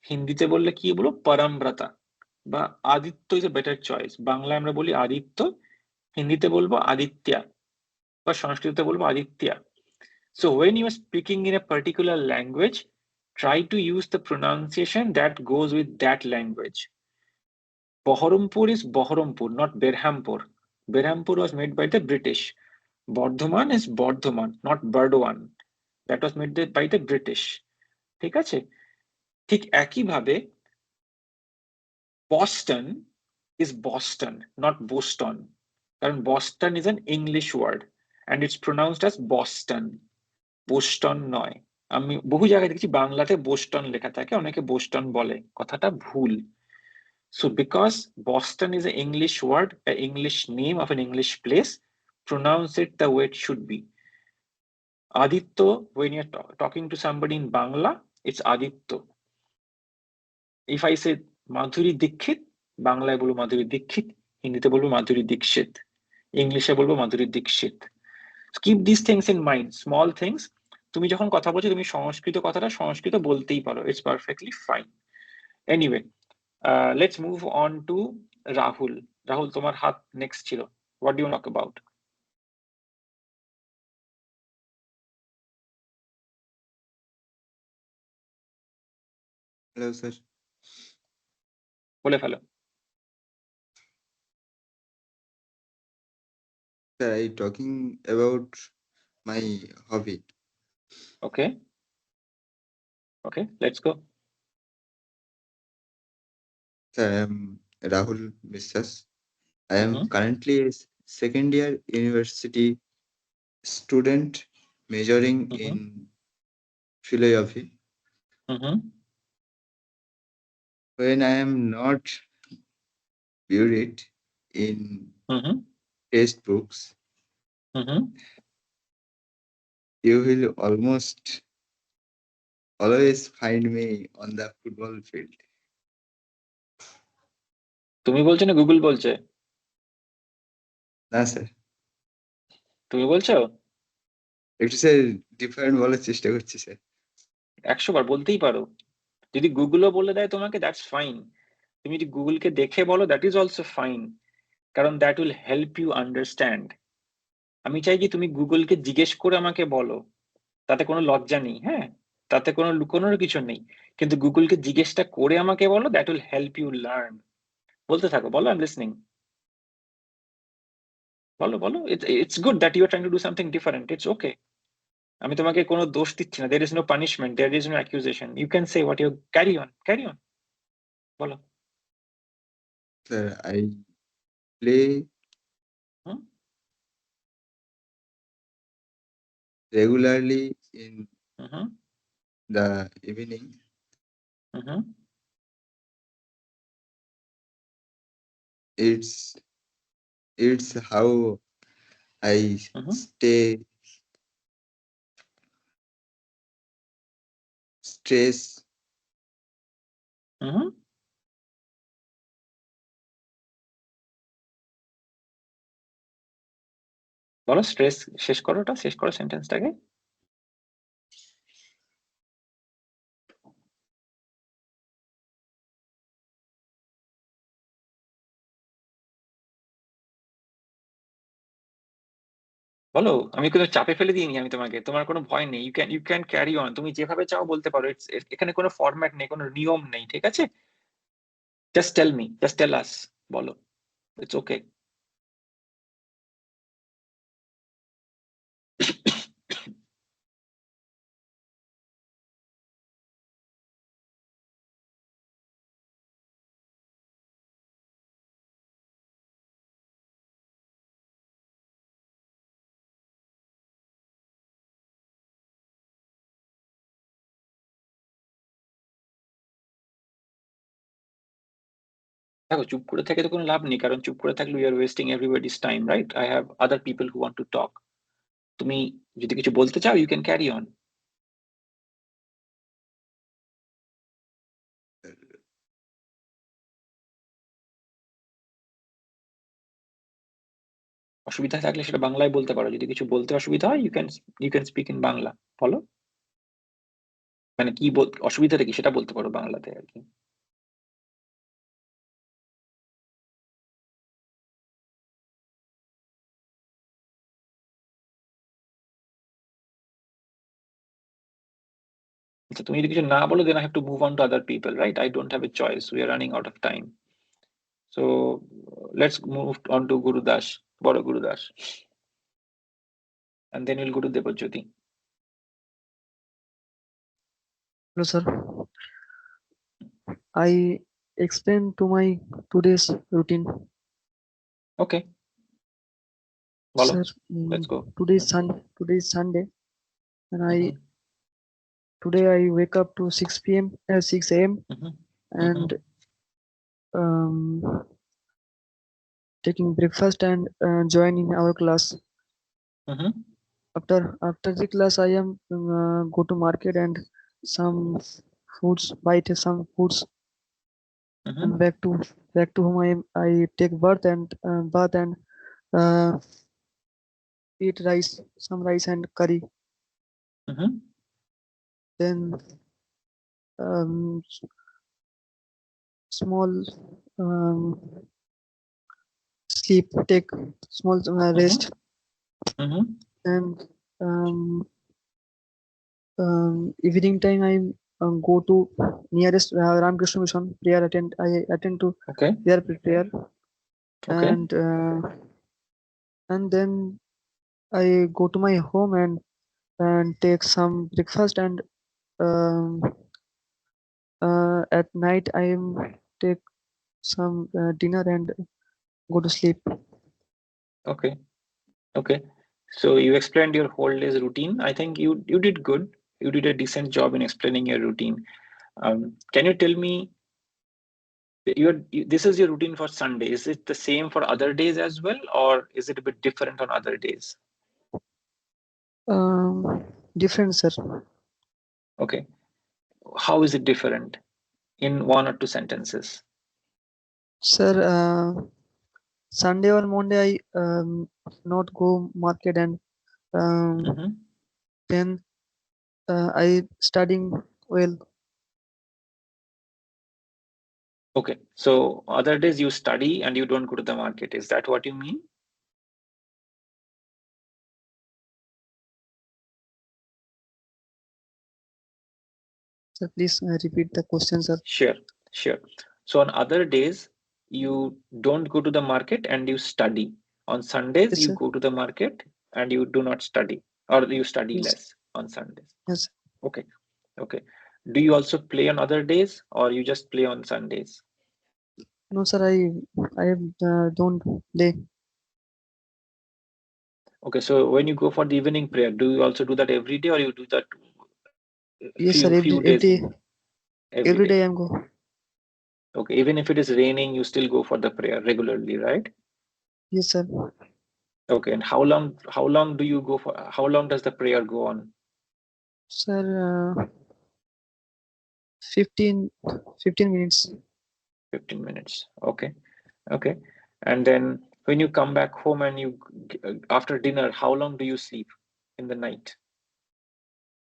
হিন্দিতে বললে কি বলবো? পরমব্রতা। বা Aditya is a better choice, বাংলায় আমরা বলি আদিত্য, হিন্দিতে বলবো আদিত্যা, বা সংস্কৃতে বলবো Aditya. So when you are speaking in a particular language, try to use the pronunciation that goes with that language. Baharampur is Baharampur, not Berhampur. Berhampur was made by the British. Bardhaman is Bardhaman, not Burdwan. That was made by the British. ঠিক আছে? ঠিক একই ভাবে Boston is Boston, not Boston. কারণ Boston is an English word and it's pronounced as Boston. Boston নয়। আমি বহু জায়গায় দেখছি বাংলাতে বোস্টন লেখা থাকে, অনেকে বোস্টন বলে, কথাটা ভুল। So because Boston is an English word, an English name of an English place, pronounce it the way it should be. Aditya, when you're talking to somebody in Bangla, it's Aditya. If I say Madhuri Dikshit, বাংলায় বলবো মাধুরী দীক্ষিত, হিন্দিতে বলবো মাধুরী দীক্ষিত, ইংলিশে বলবো Madhuri Dixit. Keep these things in mind, small things, তুমি যখন কথা বলছো তুমি সংস্কৃত কথাটা সংস্কৃত বলতেই পারো, it's perfectly fine. Anyway, let's move on to Rahul. Rahul, তোমার হাত নেক্সট ছিল, what do you talk about? Hello, sir. বলে ফেলো। Sir, I talking about my hobby. Okay. Okay, let's go. Sir, I am Rahul বিশ্বাস. I am currently a second year university student majoring in philosophy. When I am not buried in textbooks, you will almost always find me on the football field. তুমি বলছো না Google বলছে? না sir, তুমি বলছো? একটু sir different বলার চেষ্টা করছি স্যার। 100 বার বলতেই পারো। যদি গুগলও বলে দেয় তোমাকে, দ্যাটস ফাইন। তুমি যদি গুগলকে দেখে বলো, দ্যাট ইজ অলসো ফাইন, কারণ that will help you understand. আমি চাই কি তুমি গুগলকে জিজ্ঞেস করে আমাকে বলো, তাতে কোনো লজ্জা নেই, হ্যাঁ, তাতে কোনো লুকোনোর কিছু নেই, কিন্তু গুগলকে জিজ্ঞেসটা করে আমাকে বলো, that will help you learn. বলতে থাকো, বলো, আই এম লিসনিং। বলো বলো, it's good that you are trying to do something different, it's okay. আমি তোমাকে কোনো দোষ দিচ্ছি না, there is no punishment, there is no accusation, you can say what you, carry on, carry on, বলো। Sir, I play regularly in the evening. It's how I stay stress. বলো, stress শেষ করো, ওটা শেষ করো সেন্টেন্সটাকে। বলো, আমি কোনো চাপে ফেলে দিইনি আমি তোমাকে, তোমার কোনো ভয় নেই, ইউ ক্যান ক্যারি অন, তুমি যেভাবে চাও বলতে পারো, এখানে কোনো ফরম্যাট নেই, কোনো নিয়ম নেই, ঠিক আছে? Just tell me, just tell us, বলো, ইটস ওকে। দেখো, চুপ করে থেকে তো কোনো লাভ নেই, কারণ চুপ করে থাকলে you are wasting everybody's time, right? I have other people who want to talk. তুমি যদি কিছু বলতে চাও, ইউ ক্যান ক্যারি অন। অসুবিধা থাকলে সেটা বাংলায় বলতে পারো, যদি কিছু বলতে অসুবিধা হয়, you can speak in Bangla, বলো। মানে কি অসুবিধাটা কি সেটা বলতে পারো বাংলাতে আর কি। আচ্ছা, তুমি যদি কিছু না বলো, then I have to move on to other people, right? I don't have a choice. We are running out of time. So let's move on to Guru Das, Boro Guru Das, and then we'll go to Debajyoti. Hello, sir. I explain to my today's routine. Okay. Bolo. Sir, Let's go. Today is Sunday, and today I wake up to 6 p.m. 6 a.m. and taking breakfast and joining our class. After the class, I am go to market and some foods, buy some foods, and back to home. I take bath and eat some rice and curry. Then small sleep, take small rest, and evening time I go to nearest Ramakrishna Mission prayer attend. I attend to their prayer, and then I go to my home and take some breakfast, and at night I take some dinner and go to sleep. Okay. So you explained your whole day's routine. I think you did good. You did a decent job in explaining your routine. Can you tell me this is your routine for Sunday? Is it the same for other days as well, or is it a bit different on other days? Different, sir. Okay. How is it different in 1 or 2 sentences? Sir, Sunday or Monday I not go market, and then I studying well. Okay, so other days you study and you don't go to the market. Is that what you mean? Sir, please repeat the question, sir. Sure. So on other days, you don't go to the market and you study. On Sundays, Yes, you sir. go to the market and you do not study, or you study Yes. less on Sundays. Yes. Okay. Do you also play on other days, or you just play on Sundays? No, sir. I don't play. Okay, so when you go for the evening prayer, do you also do that every day, or you do that Yes, sir. few days? Every day I'm go. Okay, even if it is raining, you still go for the prayer regularly, right? Yes, sir. Okay, and how long do you go for? How long does the prayer go on? Sir, 15 minutes. 15 minutes. Okay. And then when you come back home and you after dinner, how long do you sleep in the night?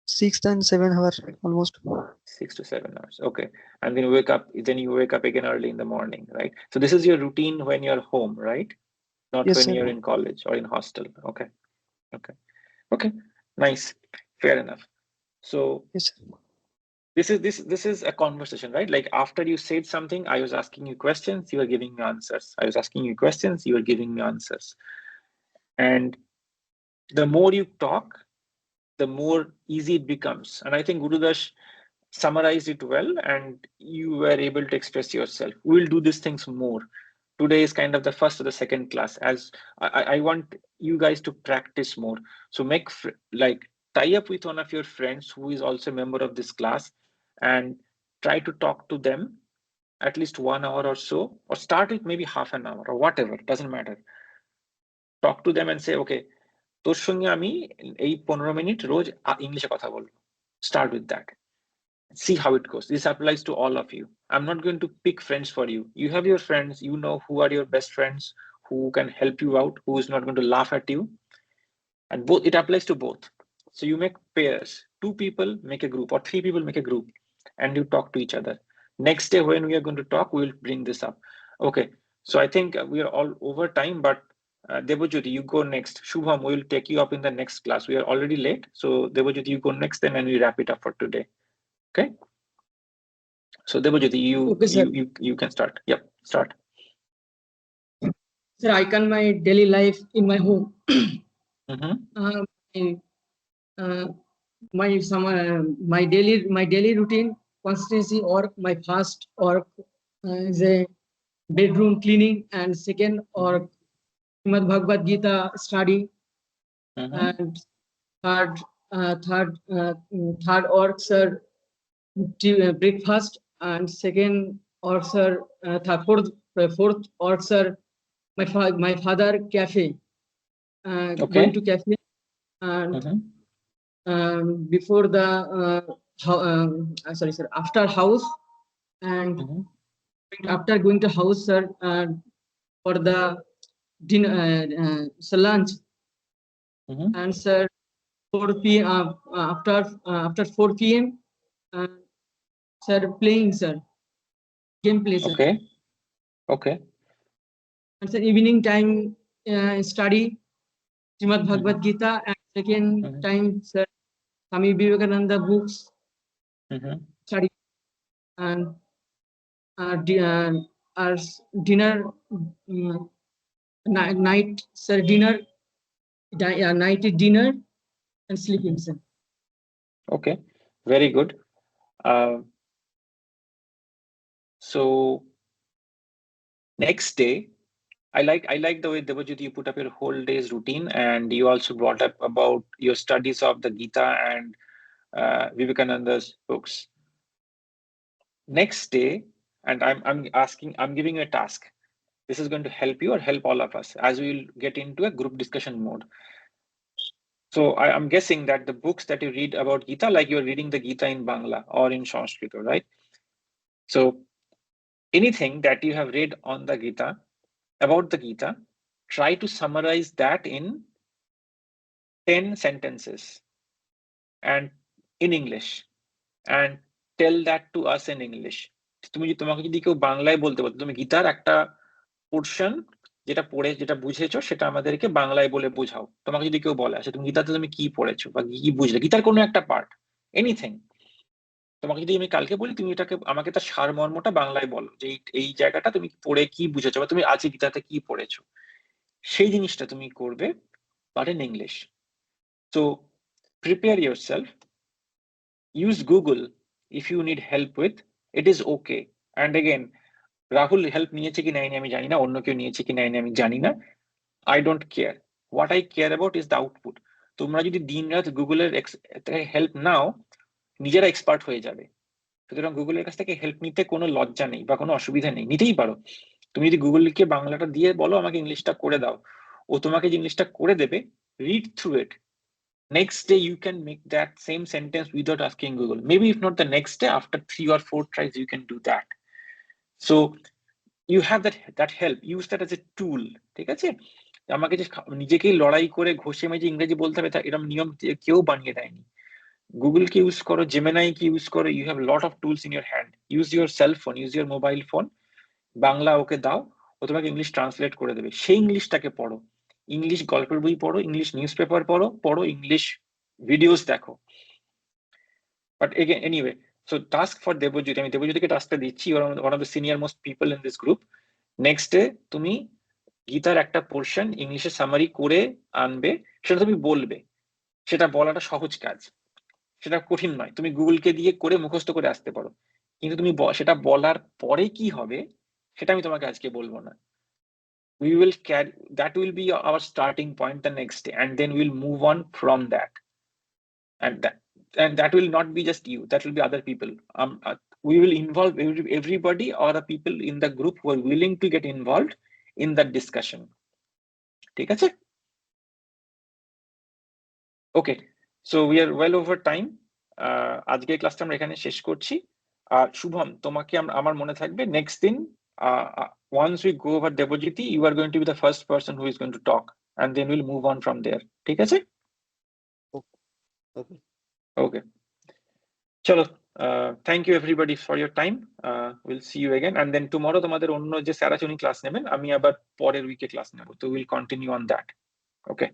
6 and 7 hours almost. 6 to 7 hours. Okay. And then you wake up again early in the morning, right? So this is your routine when you're home, right? Not Yes, when sir. you're in college or in hostel. Okay. Nice. Fair enough. So Yes, sir. this is a conversation, right? Like after you said something, I was asking you questions, you were giving me answers. I was asking you questions, you were giving me answers. And the more you talk, the more easy it becomes. And I think Gurudash summarized it well, and you were able to express yourself. We'll do these things more. Today is kind of the first or the second class, as I want you guys to practice more. So tie up with one of your friends who is also a member of this class and try to talk to them at least 1 hour or so, or start with maybe half an hour or whatever, doesn't matter. Talk to them and say, okay, তোর সঙ্গে আমি এই 15 minute রোজ ইংলিশে কথা বলবো. Start with that. See how it goes. This applies to all of you. I'm not going to pick friends for you. You have your friends, you know who are your best friends, who can help you out, who is not going to laugh at you. And it applies to both. So you make pairs. 2 people make a group, or 3 people make a group, and you talk to each other. Next day when we are going to talk, we will bring this up. Okay, so I think we are all over time, but Debojyoti, you go next. Shubham, we will take you up in the next class. We are already late, so Debojyoti, you go next, then and we wrap it up for today. Okay, so Debojyoti, you can start. Yep, start. Sir, I can my daily life in my home. My daily routine consistency or my first or is a bedroom cleaning, and second or Srimad Bhagavad Gita study, and third or sir breakfast, and second or sir fourth or sir my father cafe, going to cafe, and before the sorry sir, after house, and after going to house, sir, for the dinner, lunch, and sir 4 p.m. After 4 p.m. Sir, playing, sir. Gameplay, sir. Okay. Okay. And sir, evening time study Srimad Bhagavad Gita, and second time, sir, Swami Vivekananda books study, and our dinner, night, sir, dinner, night dinner, and sleeping, sir. Okay, very good. So next day, I like the way, Debajit, you put up your whole day's routine, and you also brought up about your studies of the Gita and Vivekananda's books. Next day, and I'm giving you a task. This is going to help you or help all of us as we will get into a group discussion mode. So I'm guessing that the books that you read about Gita, like you're reading the Gita in Bangla or in Sanskrit, right? So anything that you have read on the Gita, about the Gita, try to summarize that in 10 sentences and in English, and tell that to us in English. তোমাকে যদি কেউ বাংলায় বলতে বলতো, তুমি গীতার একটা portion যেটা পড়ে যেটা বুঝেছো সেটা আমাদেরকে বাংলায় বলে বোঝাও। তোমাকে যদি কেউ বলে, আচ্ছা তুমি গীতাতে তুমি কি পড়েছো বা কি বুঝলে, গীতার কোনো একটা পার্ট, এনিথিং, তোমাকে যদি আমি কালকে বলি তুমি এটাকে আমাকে তার সারমর্মটা বাংলায় বলো, যে এই জায়গাটা তুমি পড়ে কি বুঝেছো বা তুমি আজকে গীতাতে কি পড়েছো, সেই জিনিসটা তুমি করবে, but in English. So prepare yourself. Use Google if you need help with. It is okay. And again, Rahul help নিয়েছে কি নাইনি আমি জানি না, অন্য কেউ নিয়েছে কি নাইনি আমি জানি না। I don't care. What I care about is the output. তোমরা যদি দিনরাত গুগলের হেল্প নাও, নিজেরা এক্সপার্ট হয়ে যাবে। সুতরাং গুগলের কাছ থেকে হেল্প নিতে কোনো লজ্জা নেই বা কোনো অসুবিধা নেই, নিতেই পারো। তুমি যদি গুগলকে বাংলাটা দিয়ে বলো আমাকে ইংলিশটা করে দাও, ও তোমাকে যে ইংলিশটা করে দেবে, read through it. Next day you can make that same sentence without asking Google. Maybe if not the next day, after 3 or 4 tries you can do that. So you have that help. Use that as a tool. ঠিক আছে? আমাকে যে নিজেকেই লড়াই করে ঘষে মেজে ইংরেজি বলতে হবে এরকম নিয়ম কেউ বানিয়ে দেয়নি। Google কে ইউজ করো, Gemini কে ইউজ করো, you have a lot of tools in your hand. Use your cell phone, use your mobile phone. Bangla okay দাও, ও তোমাকে ইংলিশ ট্রান্সলেট করে দেবে, সেই ইংলিশটাকে পড়ো। ইংলিশ গল্পের বই পড়ো, ইংলিশ নিউজ পেপার পড়ো, ইংলিশ ভিডিওস দেখো। But again anyway, so task for Debjyoti, আমি দেবজ্যোতিকে টাস্কটা দিচ্ছি, one of the senior most people in this group. Next day তুমি গীতার একটা পোর্শন ইংলিশে সামারি করে আনবে, সেটা তুমি বলবে। সেটা বলাটা সহজ কাজ, সেটা কঠিন নয়, তুমি গুগলকে দিয়ে করে মুখস্থ করে আসতে পারো। কিন্তু তুমি সেটা বলার পরে কি হবে সেটা আমি তোমাকে আজকে বলবো না। We will carry that, will be our starting point the next day, and then we'll move on from that. And that will not be just you, that will be other people. We will involve everybody or the people in the group who are willing to get involved in that discussion. ঠিক আছে? Okay, so we are well over time. আজকের ক্লাসটা আমরা এখানে শেষ করছি। শুভম, তোমাকে আমার মনে থাকবে নেক্সট দিন, once we go over Debojiti, you are going to be the first person who is going to talk, and then we'll move on from there. ঠিক আছে? Okay. চলো, thank you everybody for your time. We'll see you again, and then tomorrow তোমাদের অন্য যে sir আছে উনি class নেবেন, আমি আবার পরের উইকে ক্লাস নেব, তো we'll continue on that. Okay.